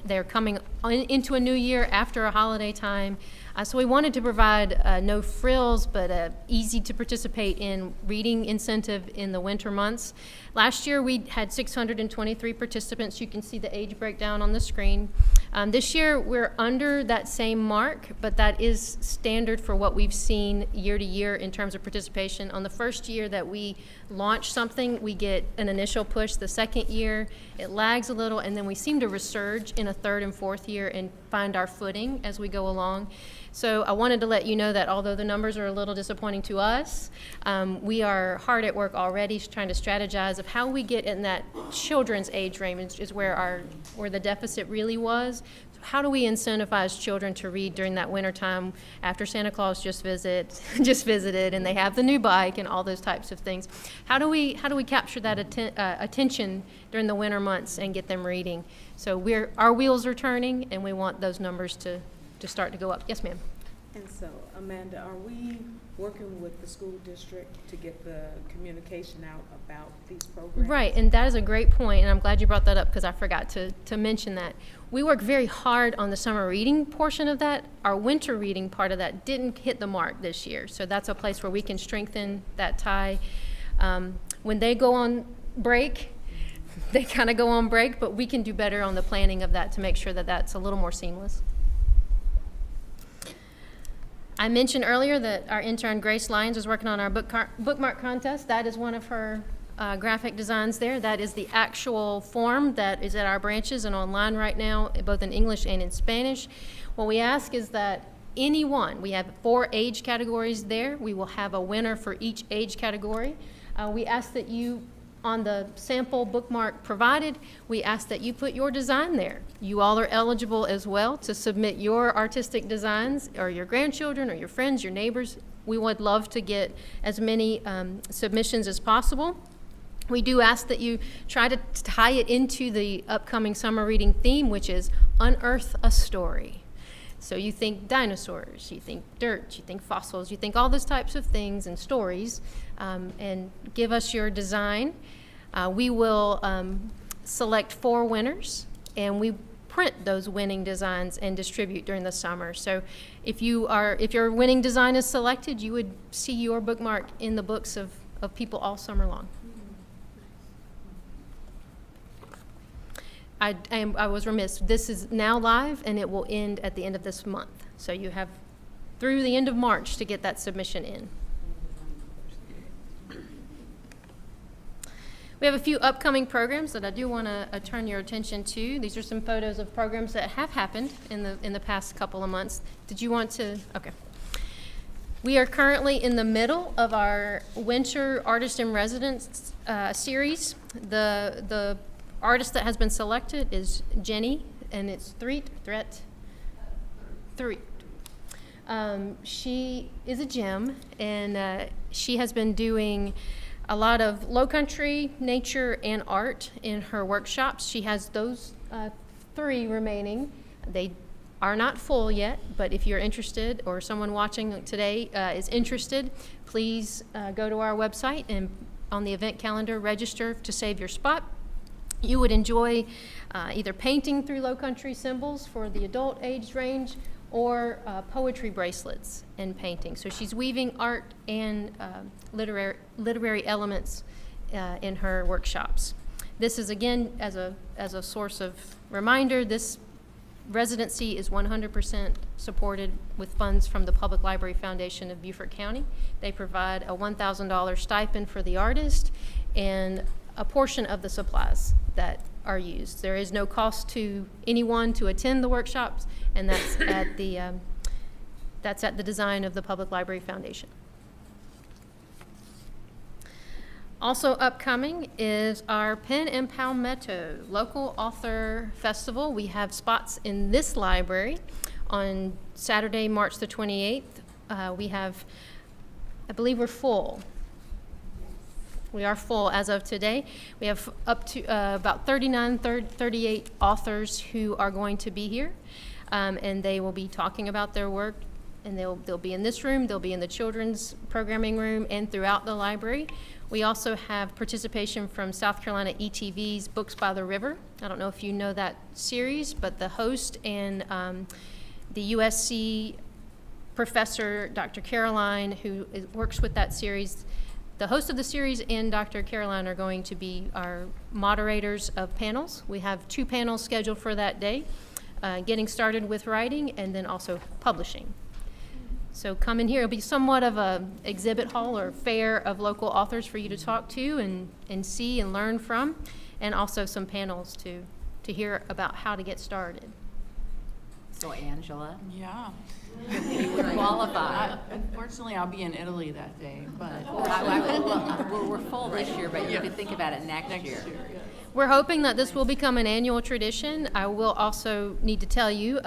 Speaker 2: They're coming into a new year after a holiday time. So we wanted to provide no frills, but easy to participate in reading incentive in the winter months. Last year we had 623 participants. You can see the age breakdown on the screen. This year we're under that same mark, but that is standard for what we've seen year to year in terms of participation. On the first year that we launch something, we get an initial push. The second year it lags a little, and then we seem to resurge in a third and fourth year and find our footing as we go along. So I wanted to let you know that although the numbers are a little disappointing to us, we are hard at work already trying to strategize of how we get in that children's age range is where the deficit really was. So how do we incentivize children to read during that winter time after Santa Claus just visited and they have the new bike and all those types of things? How do we capture that attention during the winter months and get them reading? So our wheels are turning, and we want those numbers to start to go up. Yes, ma'am.
Speaker 8: And so, Amanda, are we working with the school district to get the communication out about these programs?
Speaker 2: Right, and that is a great point, and I'm glad you brought that up because I forgot to mention that. We work very hard on the summer reading portion of that. Our winter reading part of that didn't hit the mark this year, so that's a place where we can strengthen that tie. When they go on break, they kind of go on break, but we can do better on the planning of that to make sure that that's a little more seamless. I mentioned earlier that our intern Grace Lyons is working on our bookmark contest. That is one of her graphic designs there. That is the actual form that is at our branches and online right now, both in English and in Spanish. What we ask is that anyone, we have 4 age categories there. We will have a winner for each age category. We ask that you, on the sample bookmark provided, we ask that you put your design there. You all are eligible as well to submit your artistic designs, or your grandchildren, or your friends, your neighbors. We would love to get as many submissions as possible. We do ask that you try to tie it into the upcoming summer reading theme, which is Unearth a Story. So you think dinosaurs, you think dirt, you think fossils, you think all those types of things and stories, and give us your design. We will select 4 winners, and we print those winning designs and distribute during the summer. So if your winning design is selected, you would see your bookmark in the books of people all summer long. I was remiss. This is now live, and it will end at the end of this month. So you have through the end of March to get that submission in. We have a few upcoming programs that I do want to turn your attention to. These are some photos of programs that have happened in the past couple of months. Did you want to? Okay. We are currently in the middle of our Winter Artist in Residence series. The artist that has been selected is Jenny, and it's Threet. She is a gem, and she has been doing a lot of low country, nature, and art in her workshops. She has those 3 remaining. They are not full yet, but if you're interested or someone watching today is interested, please go to our website and on the event calendar, register to save your spot. You would enjoy either painting through low country symbols for the adult age range or poetry bracelets and painting. So she's weaving art and literary elements in her workshops. This is, again, as a source of reminder, this residency is 100% supported with funds from the Public Library Foundation of Beaufort County. They provide a $1,000 stipend for the artist and a portion of the supplies that are used. There is no cost to anyone to attend the workshops, and that's at the design of the Public Library Foundation. Also upcoming is our Pen and Palmetto Local Author Festival. We have spots in this library on Saturday, March the 28th. I believe we're full. We are full as of today. We have up to about 38 authors who are going to be here, and they will be talking about their work, and they'll be in this room, they'll be in the children's programming room, and throughout the library. We also have participation from South Carolina ETV's Books by the River. I don't know if you know that series, but the host and the USC professor, Dr. Caroline, who works with that series, the host of the series and Dr. Caroline are going to be our moderators of panels. We have 2 panels scheduled for that day, getting started with writing and then also publishing. So come in here. It'll be somewhat of a exhibit hall or fair of local authors for you to talk to and see and learn from, and also some panels to hear about how to get started.
Speaker 1: So Angela,
Speaker 9: Yeah.
Speaker 1: you would qualify.
Speaker 9: Unfortunately, I'll be in Italy that day, but.
Speaker 1: We're full this year, but you could think about it next year.
Speaker 9: Yeah.
Speaker 2: We're hoping that this will become an annual tradition. I will also need to tell you,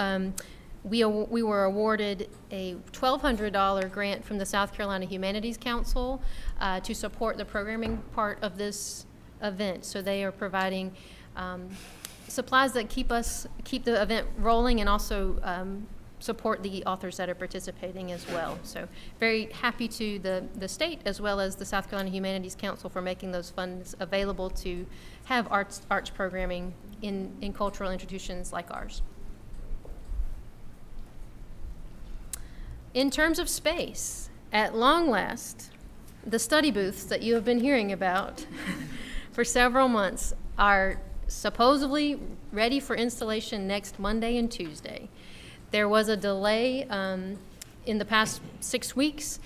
Speaker 2: we were awarded a $1,200 grant from the South Carolina Humanities Council to support the programming part of this event. So they are providing supplies that keep the event rolling and also support the authors that are participating as well. So very happy to the state as well as the South Carolina Humanities Council for making those funds available to have arts programming in cultural institutions like ours. In terms of space, at long last, the study booths that you have been hearing about for several months are supposedly ready for installation next Monday and Tuesday. There was a delay in the past 6 weeks.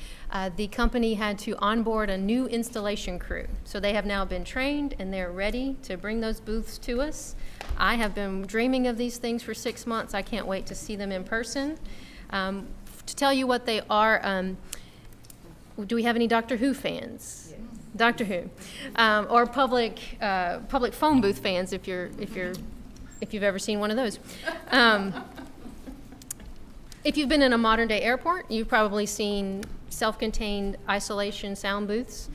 Speaker 2: The company had to onboard a new installation crew. So they have now been trained and they're ready to bring those booths to us. I have been dreaming of these things for 6 months. I can't wait to see them in person. To tell you what they are, do we have any Doctor Who fans? Yes. Doctor Who, or public phone booth fans if you've ever seen one of those. If you've been in a modern day airport, you've probably seen self-contained isolation sound booths.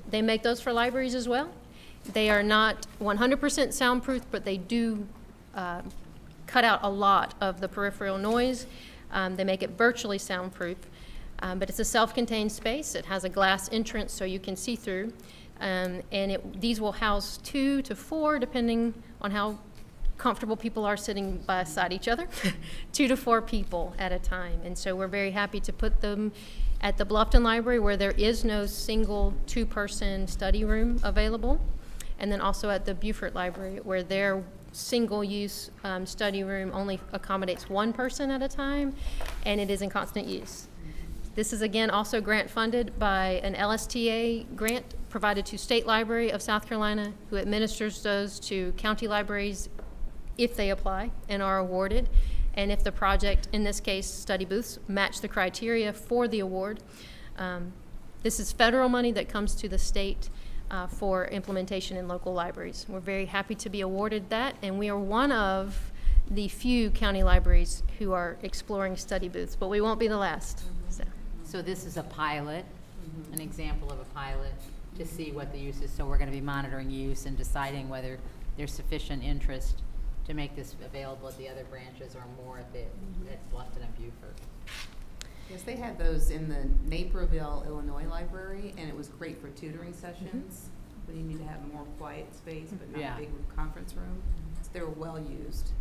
Speaker 2: They make those for libraries as well. They are not 100% soundproof, but they do cut out a lot of the peripheral noise. They make it virtually soundproof, but it's a self-contained space. It has a glass entrance so you can see through, and these will house 2 to 4, depending on how comfortable people are sitting beside each other, 2 to 4 people at a time. And so we're very happy to put them at the Bluffton Library, where there is no single 2-person study room available, and then also at the Beaufort Library, where their single-use study room only accommodates 1 person at a time, and it is in constant use. This is again also grant funded by an LSTA grant provided to State Library of South Carolina, who administers those to county libraries if they apply and are awarded, and if the project, in this case study booths, match the criteria for the award. This is federal money that comes to the state for implementation in local libraries. We're very happy to be awarded that, and we are one of the few county libraries who are exploring study booths, but we won't be the last.
Speaker 1: So this is a pilot, an example of a pilot, to see what the use is. So we're going to be monitoring use and deciding whether there's sufficient interest to make this available at the other branches or more at Bluffton and Beaufort.
Speaker 16: Yes, they had those in the Naperville, Illinois library, and it was great for tutoring sessions. When you need to have more quiet space, but not a big conference room. So they were well used.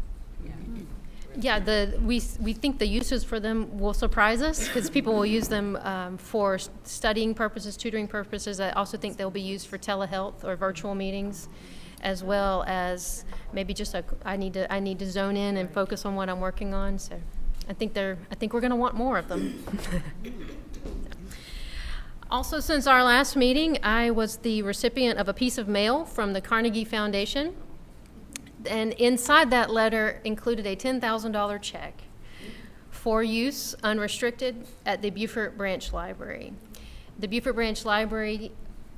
Speaker 2: Yeah, we think the uses for them will surprise us, because people will use them for studying purposes, tutoring purposes. I also think they'll be used for telehealth or virtual meetings, as well as maybe just I need to zone in and focus on what I'm working on. So I think we're going to want more of them. Also, since our last meeting, I was the recipient of a piece of mail from the Carnegie Foundation. And inside that letter included a $10,000 check for use unrestricted at the Beaufort Branch Library. The Beaufort Branch Library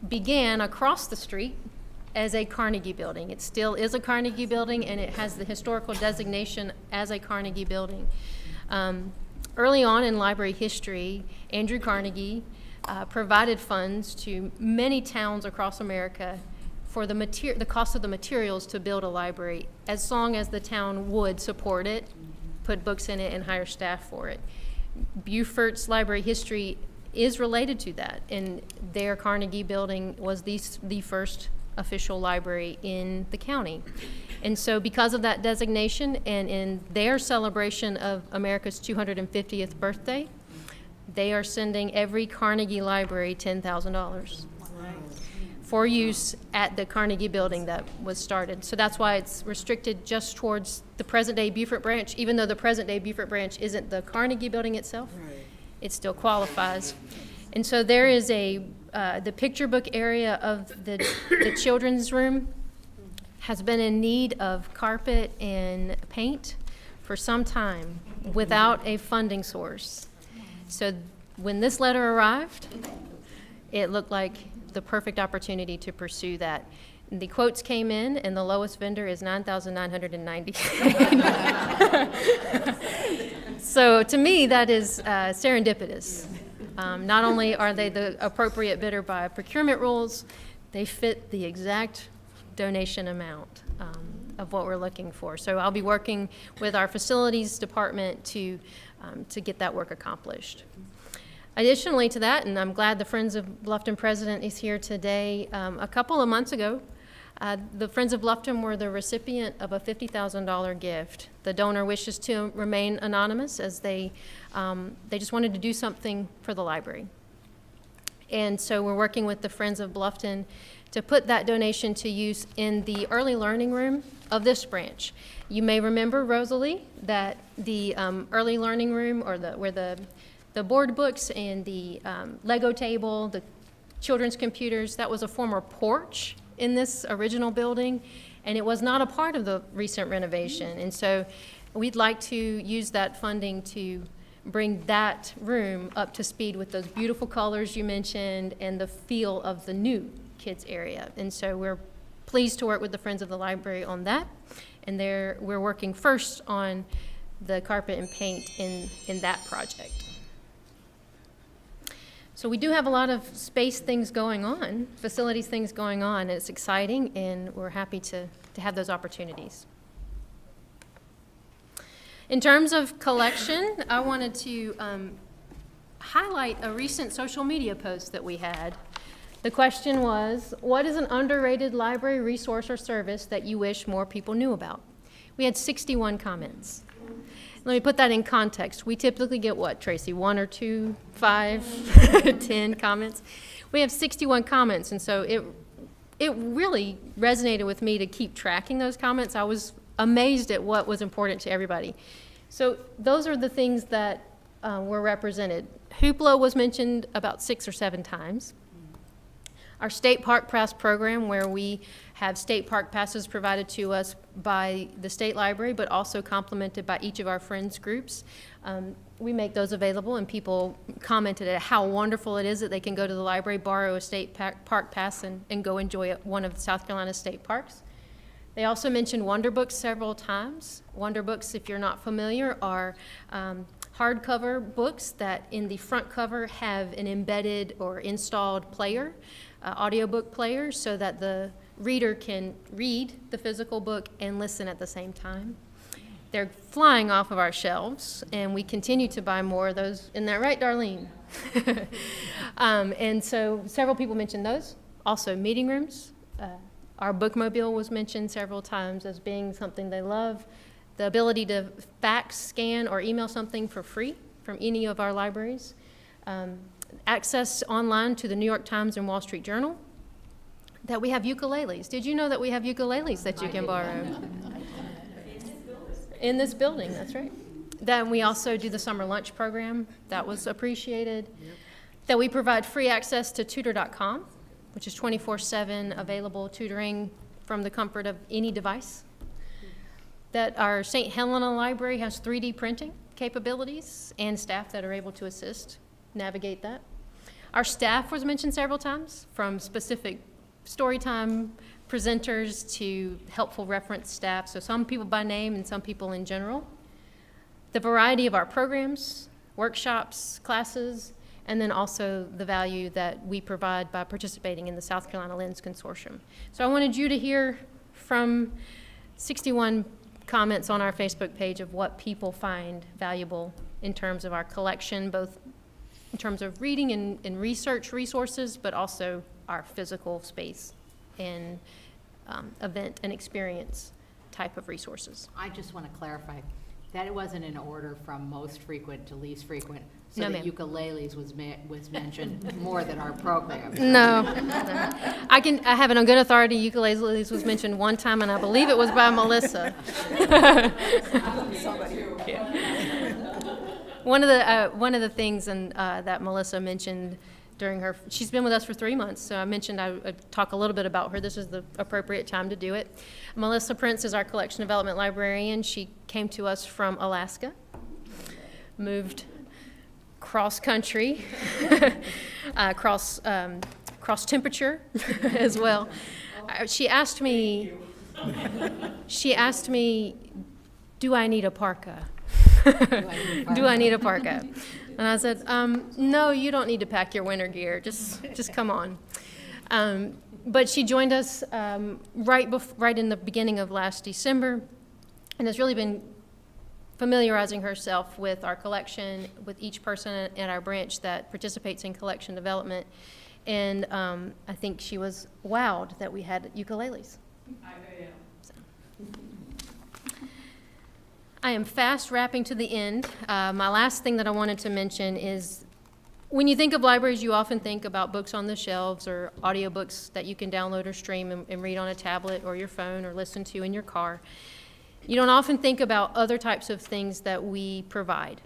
Speaker 2: began across the street as a Carnegie building. It still is a Carnegie building, and it has the historical designation as a Carnegie building. Early on in library history, Andrew Carnegie provided funds to many towns across America for the cost of the materials to build a library, as long as the town would support it, put books in it, and hire staff for it. Beaufort's library history is related to that, and their Carnegie building was the first official library in the county. And so because of that designation, and in their celebration of America's 250th birthday, they are sending every Carnegie library $10,000 for use at the Carnegie building that was started. So that's why it's restricted just towards the present-day Beaufort branch. Even though the present-day Beaufort branch isn't the Carnegie building itself, it still qualifies. And so there is the picture book area of the children's room has been in need of carpet and paint for some time without a funding source. So when this letter arrived, it looked like the perfect opportunity to pursue that. The quotes came in, and the lowest vendor is $9,990. So to me, that is serendipitous. Not only are they the appropriate bidder by procurement rules, they fit the exact donation amount of what we're looking for. So I'll be working with our facilities department to get that work accomplished. Additionally to that, and I'm glad the Friends of Bluffton president is here today, a couple of months ago, the Friends of Bluffton were the recipient of a $50,000 gift. The donor wishes to remain anonymous, as they just wanted to do something for the library. And so we're working with the Friends of Bluffton to put that donation to use in the early learning room of this branch. You may remember, Rosalie, that the early learning room, or where the board books and the Lego table, the children's computers, that was a former porch in this original building, and it was not a part of the recent renovation. And so we'd like to use that funding to bring that room up to speed with those beautiful colors you mentioned and the feel of the new kids area. And so we're pleased to work with the Friends of the Library on that, and we're working first on the carpet and paint in that project. So we do have a lot of space things going on, facilities things going on, and it's exciting, and we're happy to have those opportunities. In terms of collection, I wanted to highlight a recent social media post that we had. The question was, what is an underrated library resource or service that you wish more people knew about? We had 61 comments. Let me put that in context. We typically get what, Tracy, 1 or 2, 5, 10 comments? We have 61 comments, and so it really resonated with me to keep tracking those comments. I was amazed at what was important to everybody. So those are the things that were represented. Hoopla was mentioned about 6 or 7 times. Our state park pass program, where we have state park passes provided to us by the state library, but also complemented by each of our friends groups. We make those available, and people commented at how wonderful it is that they can go to the library, borrow a state park pass, and go enjoy one of the South Carolina state parks. They also mentioned Wonder Books several times. Wonder Books, if you're not familiar, are hardcover books that in the front cover have an embedded or installed player, audiobook player, so that the reader can read the physical book and listen at the same time. They're flying off of our shelves, and we continue to buy more of those. Isn't that right, Darlene? And so several people mentioned those. Also, meeting rooms. Our bookmobile was mentioned several times as being something they love. The ability to fax, scan, or email something for free from any of our libraries. Access online to the New York Times and Wall Street Journal. That we have ukuleles. Did you know that we have ukuleles that you can borrow? In this building, that's right. Then we also do the summer lunch program. That was appreciated. Yep. That we provide free access to tutor.com, which is 24/7 available tutoring from the comfort of any device. That our St. Helena Library has 3D printing capabilities and staff that are able to assist, navigate that. Our staff was mentioned several times, from specific storytime presenters to helpful reference staff, so some people by name and some people in general. The variety of our programs, workshops, classes, and then also the value that we provide by participating in the South Carolina Lens Consortium. So I wanted you to hear from 61 comments on our Facebook page of what people find valuable in terms of our collection, both in terms of reading and research resources, but also our physical space and event and experience type of resources.
Speaker 1: I just want to clarify that it wasn't in order from most frequent to least frequent, so
Speaker 2: No,
Speaker 1: that
Speaker 2: ma'am.
Speaker 1: ukuleles was mentioned more than our program.
Speaker 2: No. I have it on good authority. Ukuleles was mentioned one time, and I believe it was by Melissa. One of the things that Melissa mentioned during she's been with us for 3 months, so I mentioned I would talk a little bit about her. This is the appropriate time to do it. Melissa Prince is our collection development librarian. She came to us from Alaska, moved cross country, cross temperature as well. She asked me, do I need a parka? Do I need a parka? And I said, no, you don't need to pack your winter gear. Just come on. But she joined us right in the beginning of last December, and has really been familiarizing herself with our collection, with each person at our branch that participates in collection development. And I think she was wowed that we had ukuleles. I am fast wrapping to the end. My last thing that I wanted to mention is, when you think of libraries, you often think about books on the shelves or audiobooks that you can download or stream and read on a tablet or your phone or listen to in your car. You don't often think about other types of things that we provide.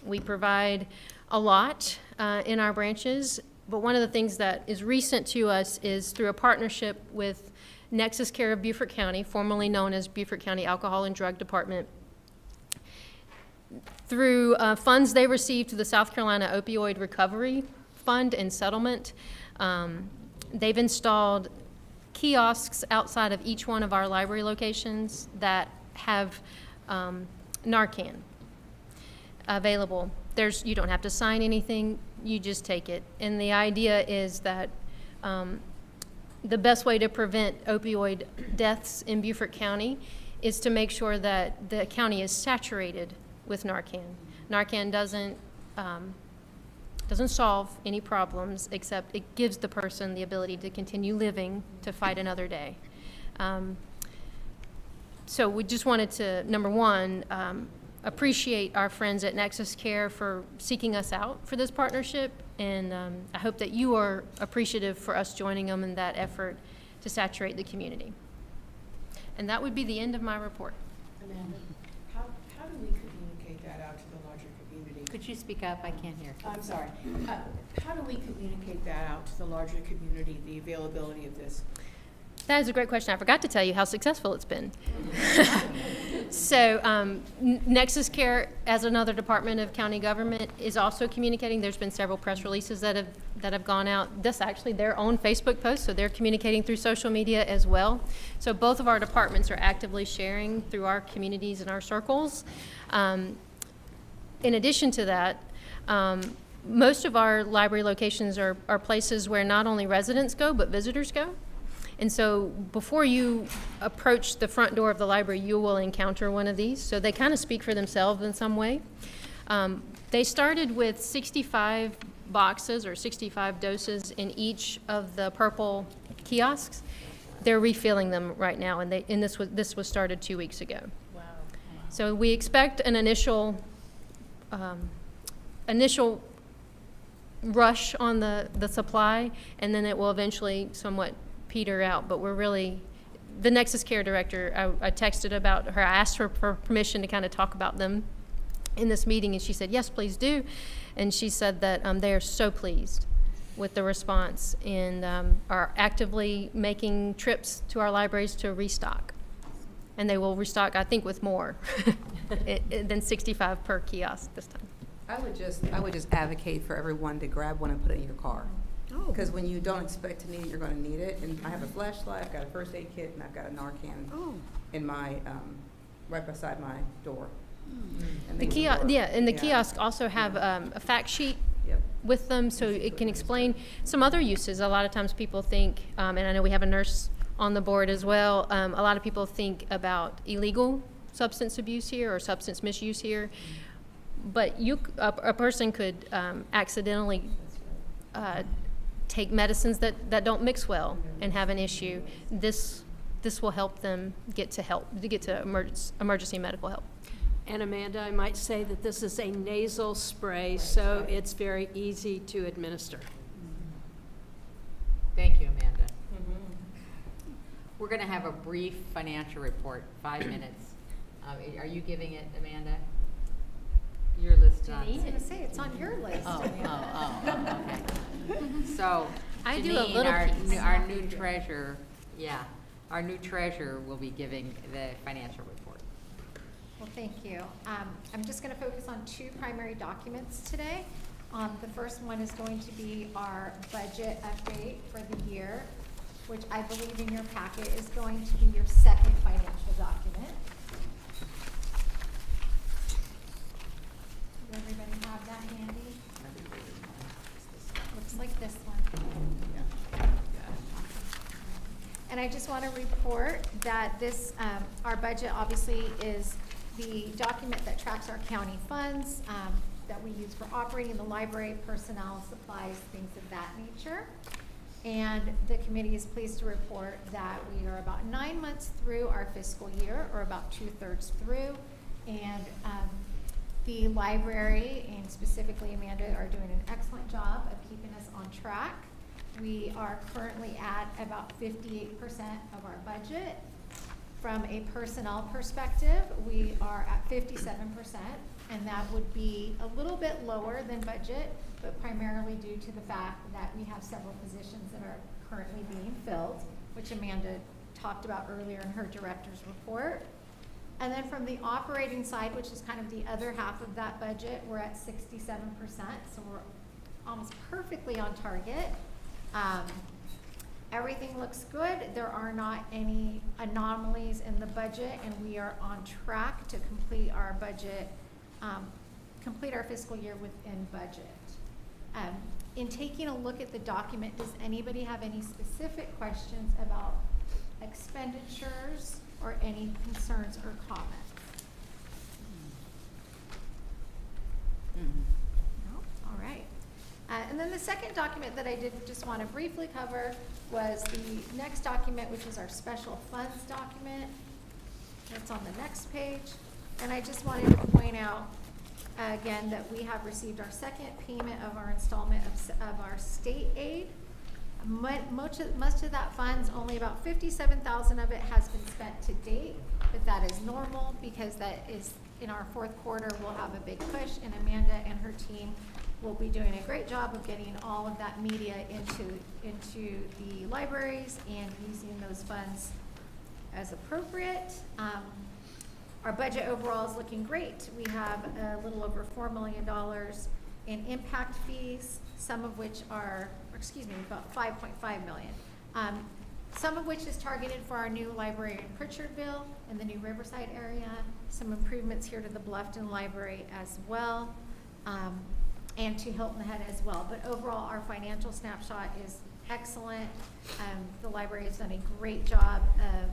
Speaker 2: We provide a lot in our branches, but one of the things that is recent to us is through a partnership with Nexus Care of Beaufort County, formerly known as Beaufort County Alcohol and Drug Department. Through funds they received through the South Carolina Opioid Recovery Fund and Settlement, they've installed kiosks outside of each one of our library locations that have Narcan available. You don't have to sign anything, you just take it. And the idea is that the best way to prevent opioid deaths in Beaufort County is to make sure that the county is saturated with Narcan. Narcan doesn't solve any problems, except it gives the person the ability to continue living to fight another day. So we just wanted to, number one, appreciate our friends at Nexus Care for seeking us out for this partnership, and I hope that you are appreciative for us joining them in that effort to saturate the community. And that would be the end of my report.
Speaker 12: Amanda, how do we communicate that out to the larger community?
Speaker 1: Could you speak up? I can't hear.
Speaker 12: I'm sorry. How do we communicate that out to the larger community, the availability of this?
Speaker 2: That is a great question. I forgot to tell you how successful it's been. So Nexus Care, as another department of county government, is also communicating. There's been several press releases that have gone out. This actually their own Facebook post, so they're communicating through social media as well. So both of our departments are actively sharing through our communities and our circles. In addition to that, most of our library locations are places where not only residents go, but visitors go. And so before you approach the front door of the library, you will encounter one of these. So they kind of speak for themselves in some way. They started with 65 boxes or 65 doses in each of the purple kiosks. They're refilling them right now, and this was started 2 weeks ago.
Speaker 12: Wow.
Speaker 2: So we expect an initial rush on the supply, and then it will eventually somewhat peter out. But we're really, the Nexus Care director, I texted about her, I asked her for permission to kind of talk about them in this meeting, and she said, yes, please do. And she said that they are so pleased with the response and are actively making trips to our libraries to restock. And they will restock, I think, with more than 65 per kiosk this time.
Speaker 16: I would just advocate for everyone to grab one and put it in your car. Because when you don't expect to need it, you're going to need it. And I have a flashlight, I've got a first aid kit, and I've got a Narcan in my right beside my door. And
Speaker 2: The kiosks also have a fact sheet with them, so it can explain some other uses. A lot of times people think, and I know we have a nurse on the board as well, a lot of people think about illegal substance abuse here or substance misuse here. But a person could accidentally take medicines that don't mix well and have an issue. This will help them get to emergency medical help.
Speaker 17: And Amanda, I might say that this is a nasal spray, so it's very easy to administer.
Speaker 1: Thank you, Amanda. We're going to have a brief financial report, 5 minutes. Are you giving it, Amanda? Your list on.
Speaker 14: I was going to say, it's on your list.
Speaker 1: Okay. So,
Speaker 2: I do a
Speaker 1: Janine,
Speaker 2: little piece.
Speaker 1: our new treasurer will be giving the financial report.
Speaker 14: Well, thank you. I'm just going to focus on 2 primary documents today. The first one is going to be our budget update for the year, which I believe in your packet is going to be your second financial document. Does everybody have that handy? Looks like this one. And I just want to report that this, our budget obviously is the document that tracks our county funds that we use for operating the library, personnel, supplies, things of that nature. And the committee is pleased to report that we are about 9 months through our fiscal year, or about 2/3 through. And the library, and specifically Amanda, are doing an excellent job of keeping us on track. We are currently at about 58% of our budget. From a personnel perspective, we are at 57%, and that would be a little bit lower than budget, but primarily due to the fact that we have several positions that are currently being filled, which Amanda talked about earlier in her director's report. And then from the operating side, which is kind of the other half of that budget, we're at 67%, so we're almost perfectly on target. Everything looks good. There are not any anomalies in the budget, and we are on track to complete our budget, complete our fiscal year within budget. In taking a look at the document, does anybody have any specific questions about expenditures or any concerns or comments? then the second document that I did just want to briefly cover was the next document, which is our special funds document. It's on the next page. And I just wanted to point out, again, that we have received our second payment of our installment of our state aid. Most of that funds, only about 57,000 of it has been spent to date, but that is normal because that is in our fourth quarter. We'll have a big push, and Amanda and her team will be doing a great job of getting all of that media into the libraries and using those funds as appropriate. Our budget overall is looking great. We have a little over $4 million in impact fees, some of which are, about 5.5 million. Some of which is targeted for our new library in Pritchardville and the new Riverside area, some improvements here to the Bluffton Library as well, and to Hilton Head as well. But overall, our financial snapshot is excellent. The library has done a great job of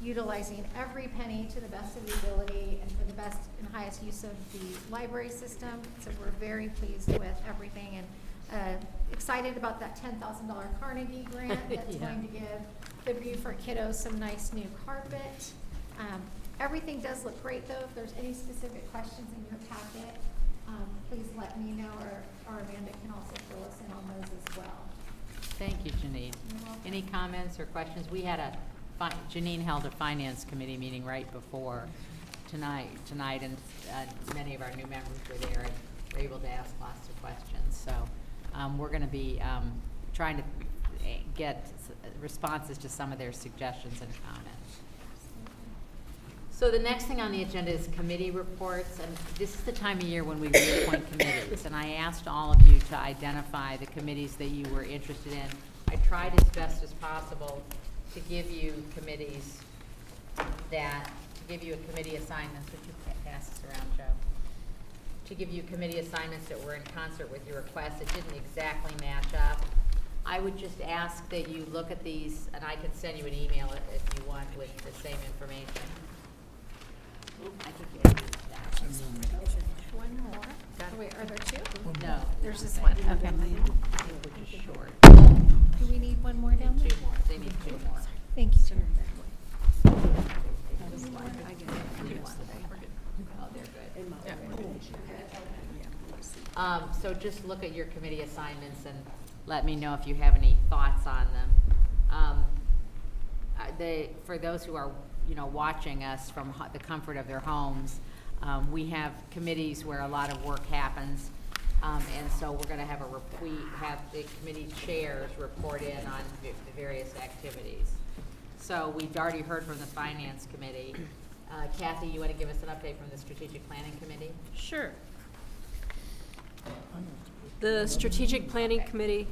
Speaker 14: utilizing every penny to the best of the ability and for the best and highest use of the library system. So we're very pleased with everything, and excited about that $10,000 Carnegie grant that's going to give the Beaufort kiddos some nice new carpet. Everything does look great, though. If there's any specific questions in your packet, please let me know, or Amanda can also fill us in on those as well.
Speaker 1: Thank you, Janine.
Speaker 14: You're welcome.
Speaker 1: Any comments or questions? We had Janine held a finance committee meeting right before tonight, and many of our new members were there and were able to ask lots of questions. So we're going to be trying to get responses to some of their suggestions and comments. So the next thing on the agenda is committee reports, and this is the time of year when we reappoint committees, and I asked all of you to identify the committees that you were interested in. I tried as best as possible to give you committees a committee assignments, which you pass this around, Joe, to give you committee assignments that were in concert with your requests. It didn't exactly match up. I would just ask that you look at these, and I can send you an email if you want with the same information. I think you have that.
Speaker 14: One more. Wait, are there two?
Speaker 1: No.
Speaker 14: There's this one. Okay.
Speaker 1: Which is short.
Speaker 14: Do we need one more down there?
Speaker 1: Two more. They need two more.
Speaker 14: Thank you, sir.
Speaker 1: Oh, they're good. So just look at your committee assignments and let me know if you have any thoughts on them. For those who are, watching us from the comfort of their homes, we have committees where a lot of work happens, and so we're going to have have the committee chairs report in on the various activities. So we've already heard from the Finance Committee. Kathy, you want to give us an update from the Strategic Planning Committee?
Speaker 17: Sure. The Strategic Planning Committee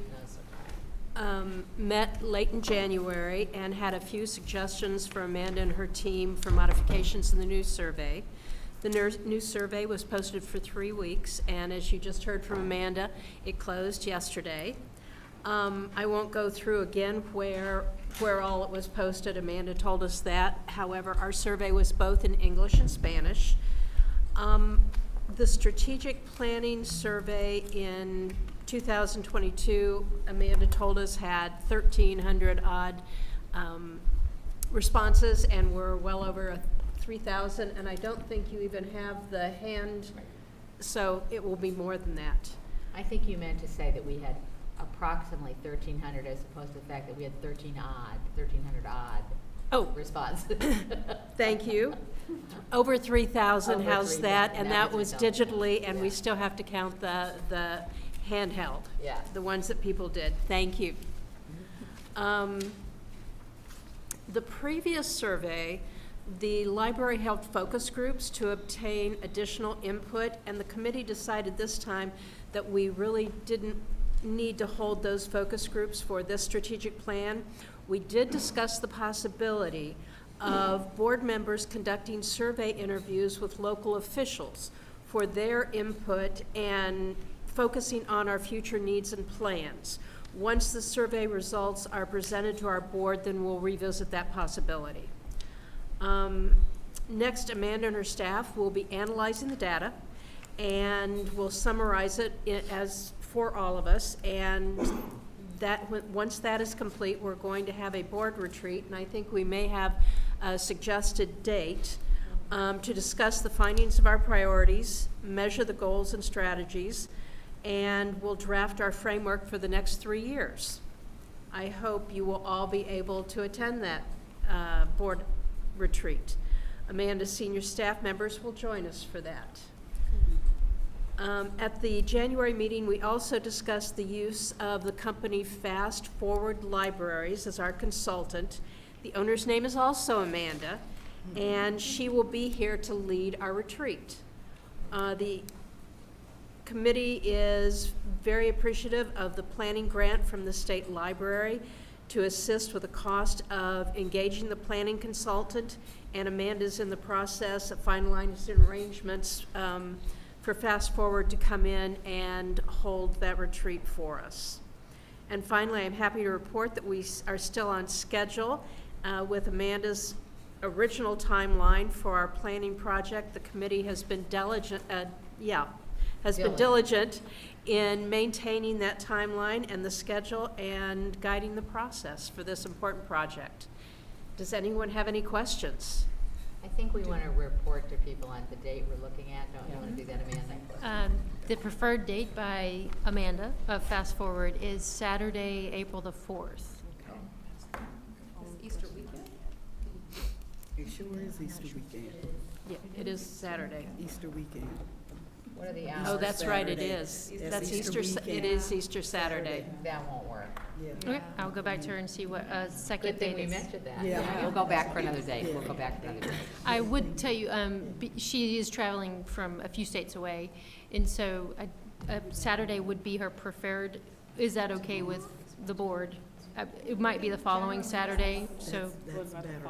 Speaker 17: met late in January and had a few suggestions for Amanda and her team for modifications in the news survey. The new survey was posted for 3 weeks, and as you just heard from Amanda, it closed yesterday. I won't go through again where all it was posted. Amanda told us that. However, our survey was both in English and Spanish. The strategic planning survey in 2022, Amanda told us, had 1,300 odd responses, and we're well over 3,000, and I don't think you even have the hand, so it will be more than that.
Speaker 1: I think you meant to say that we had approximately 1,300 as opposed to the fact that we had 1,300 odd responses.
Speaker 17: Thank you. Over 3,000,
Speaker 1: Over
Speaker 17: how's
Speaker 1: 3,000,
Speaker 17: that? And that
Speaker 1: was
Speaker 17: was
Speaker 1: a
Speaker 17: digitally, and we
Speaker 1: yeah.
Speaker 17: still have to count the handheld.
Speaker 1: Yeah.
Speaker 17: The ones that people did. Thank you. The previous survey, the library held focus groups to obtain additional input, and the committee decided this time that we really didn't need to hold those focus groups for this strategic plan. We did discuss the possibility of board members conducting survey interviews with local officials for their input and focusing on our future needs and plans. Once the survey results are presented to our board, then we'll revisit that possibility. Next, Amanda and her staff will be analyzing the data, and we'll summarize it as for all of us, and that, once that is complete, we're going to have a board retreat, and I think we may have a suggested date to discuss the findings of our priorities, measure the goals and strategies, and we'll draft our framework for the next 3 years. I hope you will all be able to attend that board retreat. Amanda's senior staff members will join us for that. At the January meeting, we also discussed the use of the company Fast Forward Libraries as our consultant. The owner's name is also Amanda, and she will be here to lead our retreat. The committee is very appreciative of the planning grant from the state library to assist with the cost of engaging the planning consultant, and Amanda's in the process of finalizing arrangements for Fast Forward to come in and hold that retreat for us. And finally, I'm happy to report that we are still on schedule with Amanda's original timeline for our planning project. The committee has been diligent in maintaining that timeline and the schedule and guiding the process for this important project. Does anyone have any questions?
Speaker 1: I think we want to report to people on the date we're looking at. Don't you want to do that, Amanda?
Speaker 2: The preferred date by Amanda of Fast Forward is Saturday, April the 4th.
Speaker 11: Easter weekend?
Speaker 13: It sure is Easter weekend.
Speaker 17: Yeah, it is Saturday.
Speaker 13: Easter weekend.
Speaker 1: What are the hours?
Speaker 17: Oh, that's right, it
Speaker 13: Saturday.
Speaker 17: is.
Speaker 13: That's
Speaker 17: That's
Speaker 13: Easter
Speaker 17: Easter, it
Speaker 13: weekend.
Speaker 17: is Easter Saturday.
Speaker 1: That won't work.
Speaker 13: Yeah.
Speaker 2: Okay, I'll go back to her and see what second
Speaker 1: Good thing
Speaker 2: date
Speaker 1: we
Speaker 2: is.
Speaker 1: mentioned that.
Speaker 13: Yeah.
Speaker 1: We'll go back for another date. We'll go back for another date.
Speaker 2: I would tell you, she is traveling from a few states away, and so Saturday would be her preferred. Is that okay with the board? It might be the following Saturday, so
Speaker 13: That's better.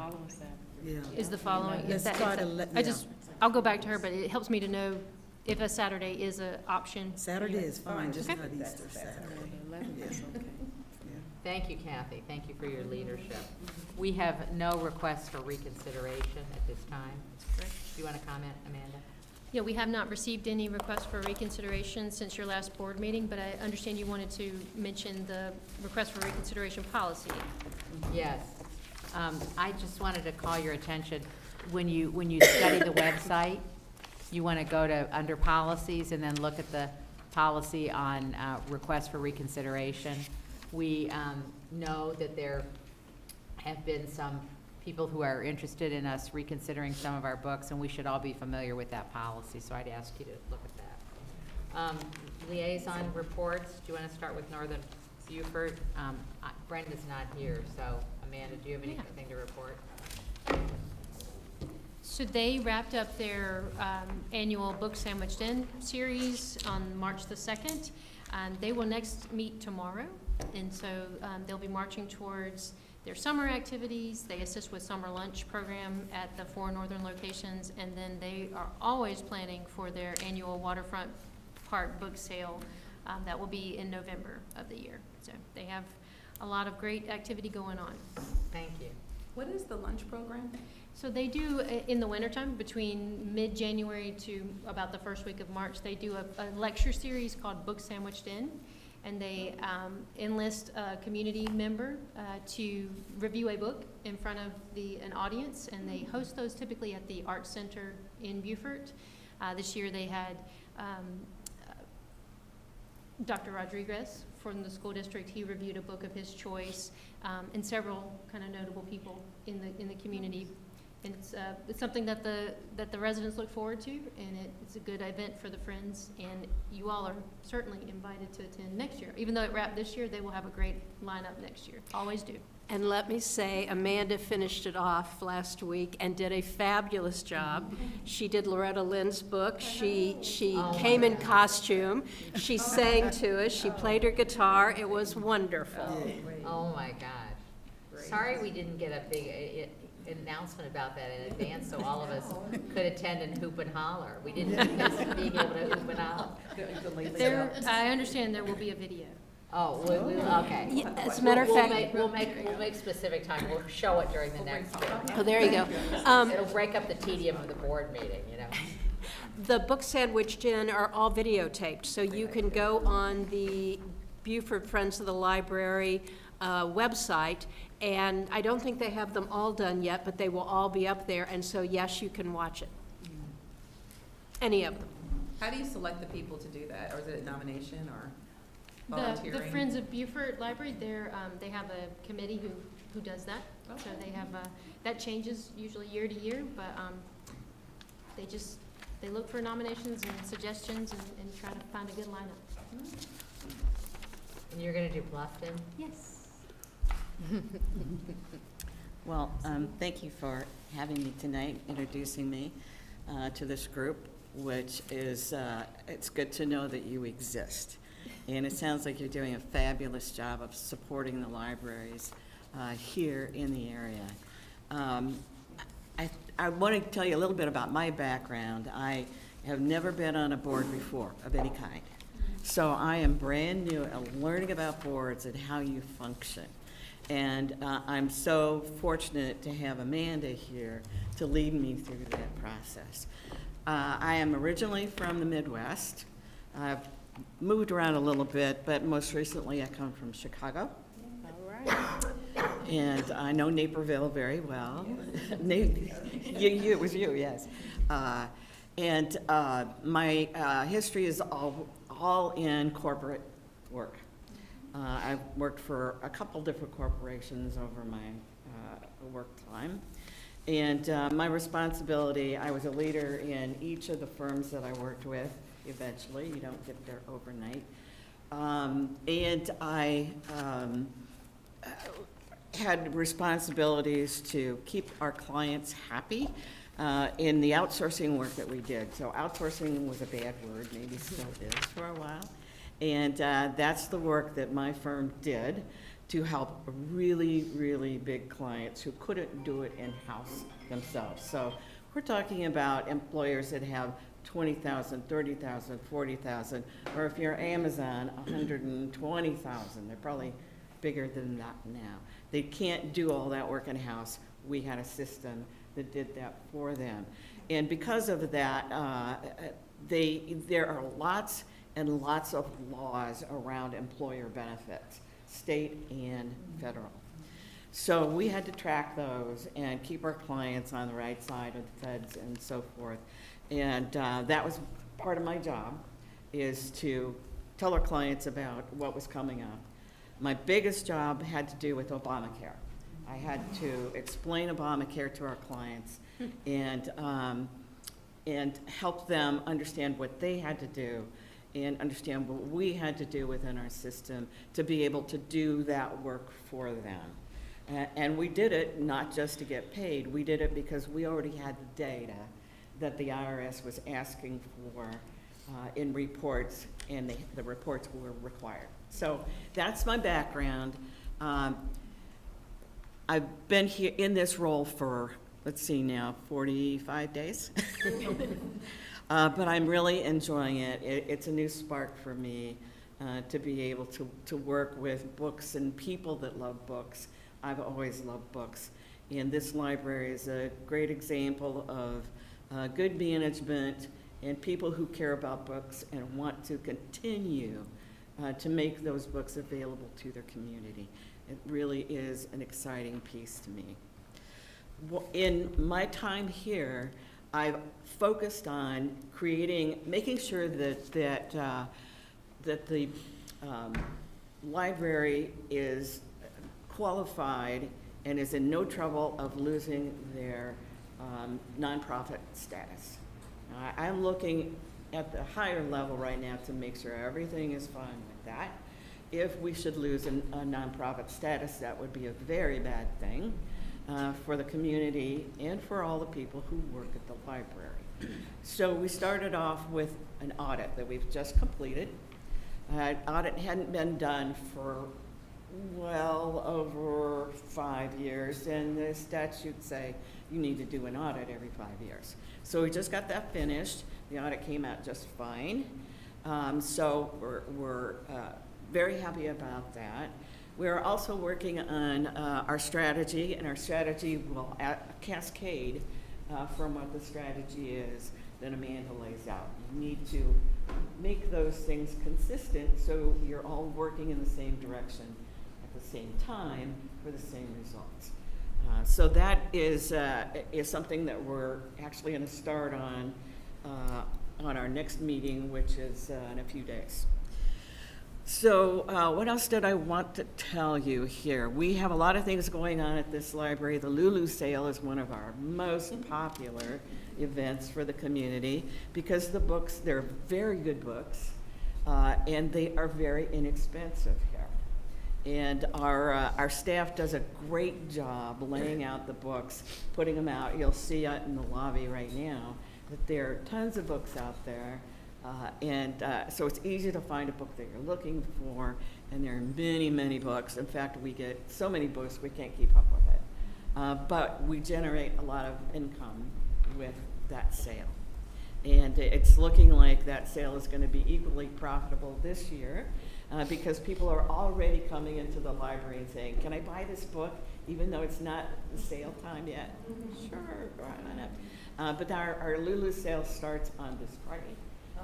Speaker 13: Yeah.
Speaker 2: is the following.
Speaker 13: Let's try to
Speaker 2: I'll go back to her, but it helps me to know if a Saturday is an option.
Speaker 13: Saturday is fine, just
Speaker 2: Okay.
Speaker 13: not Easter Saturday. Yes, okay. Yeah.
Speaker 1: Thank you, Kathy. Thank you for your leadership. We have no requests for reconsideration at this time. Do you want to comment, Amanda?
Speaker 2: Yeah, we have not received any requests for reconsideration since your last board meeting, but I understand you wanted to mention the request for reconsideration policy.
Speaker 1: Yes. I just wanted to call your attention, when you study the website, you want to go to under policies and then look at the policy on request for reconsideration. We know that there have been some people who are interested in us reconsidering some of our books, and we should all be familiar with that policy, so I'd ask you to look at that. Liaison reports, do you want to start with Northern Beaufort? Brenda's not here, so Amanda, do you have anything to report?
Speaker 2: So they wrapped up their annual Book Sandwiched In series on March the 2nd. They will next meet tomorrow, and so they'll be marching towards their summer activities. They assist with summer lunch program at the 4 northern locations, and then they are always planning for their annual Waterfront Park book sale that will be in November of the year. So they have a lot of great activity going on.
Speaker 1: Thank you.
Speaker 16: What is the lunch program?
Speaker 2: So they do, in the wintertime, between mid-January to about the first week of March, they do a lecture series called Book Sandwiched In, and they enlist a community member to review a book in front of an audience, and they host those typically at the Art Center in Beaufort. This year they had Dr. Rodriguez from the school district. He reviewed a book of his choice, and several kind of notable people in the community. And it's something that the residents look forward to, and it's a good event for the Friends, and you all are certainly invited to attend next year. Even though it wrapped this year, they will have a great lineup next year. Always do.
Speaker 17: And let me say, Amanda finished it off last week and did a fabulous job. She did Loretta Lynn's book. She came in costume. She sang to us. She played her guitar. It was wonderful.
Speaker 1: Oh, my God. Sorry we didn't get a big announcement about that in advance, so all of us could attend and hoop and holler. We didn't miss being able to hoop and holler.
Speaker 2: I understand there will be a video.
Speaker 1: Oh, okay.
Speaker 17: Yeah, as a matter of fact,
Speaker 1: We'll make specific time. We'll show it during the next meeting.
Speaker 17: oh, there you go.
Speaker 1: It'll break up the tedium of the board meeting, you know.
Speaker 17: The books sandwiched in are all videotaped, so you can go on the Beaufort Friends of the Library website, and I don't think they have them all done yet, but they will all be up there, and so yes, you can watch it. Any of them.
Speaker 16: How do you select the people to do that, or is it a nomination or
Speaker 2: The
Speaker 16: volunteering?
Speaker 2: Friends of Beaufort Library, they have a committee who does that.
Speaker 16: Okay.
Speaker 2: So they have, that changes usually year to year, but they look for nominations and suggestions and try to find a good lineup.
Speaker 1: And you're gonna do Bluffton?
Speaker 2: Yes.
Speaker 18: Well, thank you for having me tonight, introducing me to this group, which is, it's good to know that you exist. And it sounds like you're doing a fabulous job of supporting the libraries here in the area. I want to tell you a little bit about my background. I have never been on a board before of any kind. So I am brand new at learning about boards and how you function. And I'm so fortunate to have Amanda here to lead me through that process. I am originally from the Midwest. I've moved around a little bit, but most recently I come from Chicago.
Speaker 16: All right.
Speaker 18: And I know Naperville very well. It was you, yes. And my history is all in corporate work. I've worked for a couple different corporations over my work time. And my responsibility, I was a leader in each of the firms that I worked with eventually. You don't get there overnight. And I had responsibilities to keep our clients happy in the outsourcing work that we did. So outsourcing was a bad word, maybe still is for a while. And that's the work that my firm did to help really, really big clients who couldn't do it in-house themselves. So we're talking about employers that have 20,000, 30,000, 40,000, or if you're Amazon, 120,000. They're probably bigger than that now. They can't do all that work in-house. We had a system that did that for them. And because of that, there are lots and lots of laws around employer benefits, state and federal. So we had to track those and keep our clients on the right side of the feds and so forth. And that was part of my job, is to tell our clients about what was coming up. My biggest job had to do with Obamacare. I had to explain Obamacare to our clients and help them understand what they had to do and understand what we had to do within our system to be able to do that work for them. And we did it not just to get paid, we did it because we already had the data that the IRS was asking for in reports, and the reports were required. So that's my background. I've been here in this role for, let's see now, 45 days. But I'm really enjoying it. It's a new spark for me to be able to work with books and people that love books. I've always loved books. And this library is a great example of good management and people who care about books and want to continue to make those books available to their community. It really is an exciting piece to me. In my time here, I've focused on making sure that the library is qualified and is in no trouble of losing their nonprofit status. I'm looking at the higher level right now to make sure everything is fine with that. If we should lose a nonprofit status, that would be a very bad thing for the community and for all the people who work at the library. So we started off with an audit that we've just completed. Audit hadn't been done for well over 5 years, and the statutes say you need to do an audit every 5 years. So we just got that finished. The audit came out just fine. So we're very happy about that. We're also working on our strategy, and our strategy will cascade from what the strategy is that Amanda lays out. You need to make those things consistent so you're all working in the same direction at the same time for the same results. So that is something that we're actually going to start on our next meeting, which is in a few days. So what else did I want to tell you here? We have a lot of things going on at this library. The Lulu sale is one of our most popular events for the community because the books, they're very good books, and they are very inexpensive here. And our staff does a great job laying out the books, putting them out. You'll see it in the lobby right now that there are tons of books out there. So it's easy to find a book that you're looking for, and there are many, many books. In fact, we get so many books we can't keep up with it. But we generate a lot of income with that sale. And it's looking like that sale is going to be equally profitable this year because people are already coming into the library and saying, can I buy this book even though it's not the sale time yet? Sure, go on up. But our Lulu sale starts on this Friday.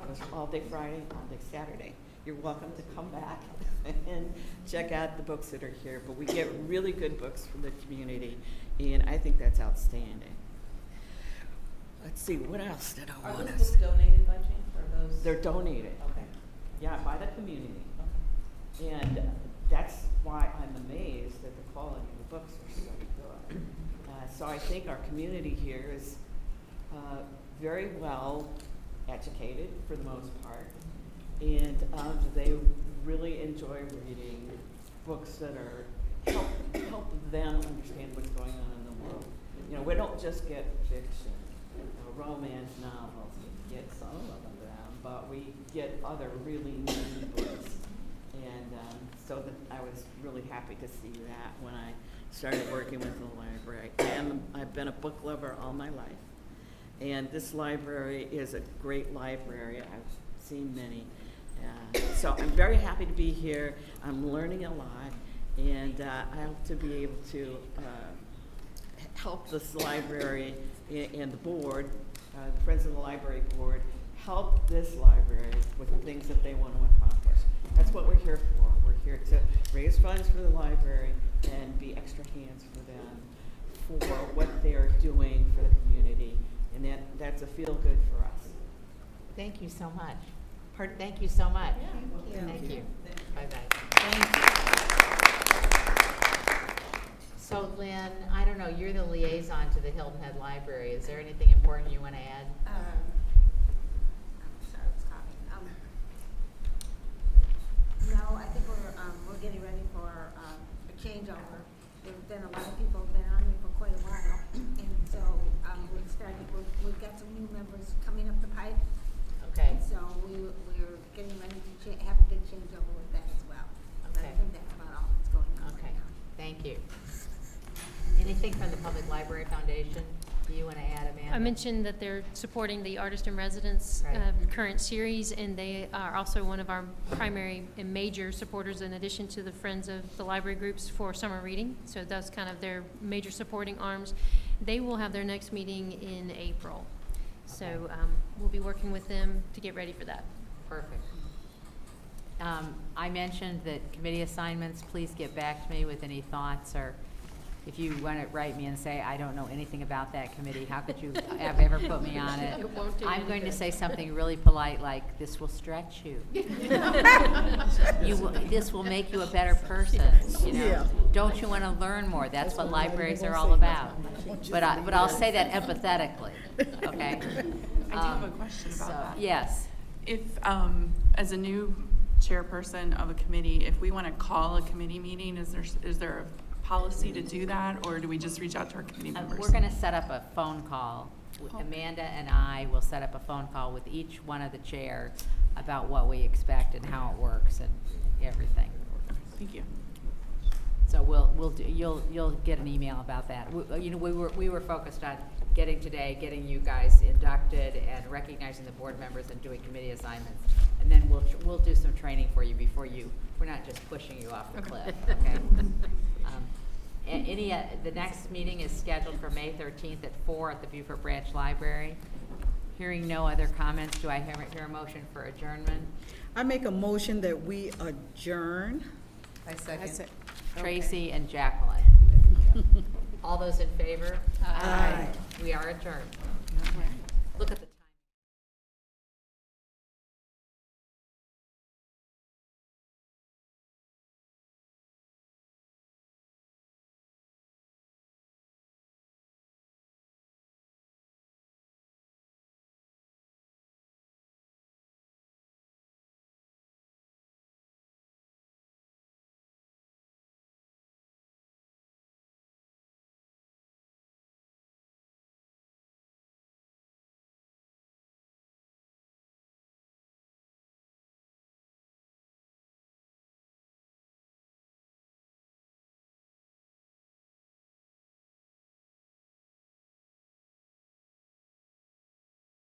Speaker 18: It's all day Friday, all day Saturday. You're welcome to come back and check out the books that are here. But we get really good books from the community, and I think that's outstanding. Let's see, what else did I want to say?
Speaker 16: Are those books donated by chance, or those?
Speaker 18: They're donated.
Speaker 16: Okay.
Speaker 18: Yeah, by the community.
Speaker 16: Okay.
Speaker 18: And that's why I'm amazed that the quality of the books are so good. So I think our community here is very well educated for the most part, and they really enjoy reading books that are help them understand what's going on in the world. You know, we don't just get fiction, romance novels. We get some of them, but we get other really neat books. And so that I was really happy to see that when I started working with the library. I've been a book lover all my life. And this library is a great library. I've seen many. So I'm very happy to be here. I'm learning a lot. And I hope to be able to help this library and the board, the Friends of the Library Board, help this library with the things that they want to accomplish. That's what we're here for. We're here to raise funds for the library and be extra hands for them for what they're doing for the community. And that's a feel-good for us.
Speaker 1: Thank you so much. Thank you so much.
Speaker 5: Yeah,
Speaker 1: Thank you. Bye-bye.
Speaker 18: Thank you.
Speaker 1: So Lynn, I don't know, you're the liaison to the Hilton Head Library. Is there anything important you want to add?
Speaker 5: I'm sorry, it's coughing. No, I think we're getting ready for a changeover. There's been a lot of people who've been on me for quite a while, and so we've got some new members coming up the pipe.
Speaker 1: Okay.
Speaker 5: So we're getting ready to have a big changeover with that as well. But I think that's about all that's going on right now.
Speaker 1: Thank you. Anything from the Public Library Foundation you want to add, Amanda?
Speaker 2: I mentioned that they're supporting the Artist in Residence current series, and they are also one of our primary and major supporters in addition to the Friends of the Library groups for summer reading. So that's kind of their major supporting arms. They will have their next meeting in April. So we'll be working with them to get ready for that.
Speaker 1: Perfect. I mentioned that committee assignments, please get back to me with any thoughts, or if you want to write me and say, I don't know anything about that committee, how could you have ever put me on it? I'm going to say something really polite like, this will stretch you. This will make you a better person, you know.
Speaker 13: Yeah.
Speaker 1: Don't you want to learn more? That's what libraries are all about. But I'll say that empathetically, okay?
Speaker 9: I do have a question about that.
Speaker 1: Yes.
Speaker 9: If, as a new chairperson of a committee, if we want to call a committee meeting, is there a policy to do that, or do we just reach out to our committee members?
Speaker 1: We're going to set up a phone call. Amanda and I will set up a phone call with each one of the chairs about what we expect and how it works and everything.
Speaker 9: Thank you.
Speaker 1: So you'll get an email about that. We were focused on getting you guys inducted and recognizing the board members and doing committee assignments, and then we'll do some training for you before we're not just pushing you off the cliff. Okay. The next meeting is scheduled for May 13th at 4 at the Beaufort Branch Library. Hearing no other comments, do I hear a motion for adjournment?
Speaker 13: I make a motion that we adjourn.
Speaker 11: I second.
Speaker 1: Tracy and Jacqueline. All those in favor?
Speaker 13: Aye.
Speaker 1: We are adjourned.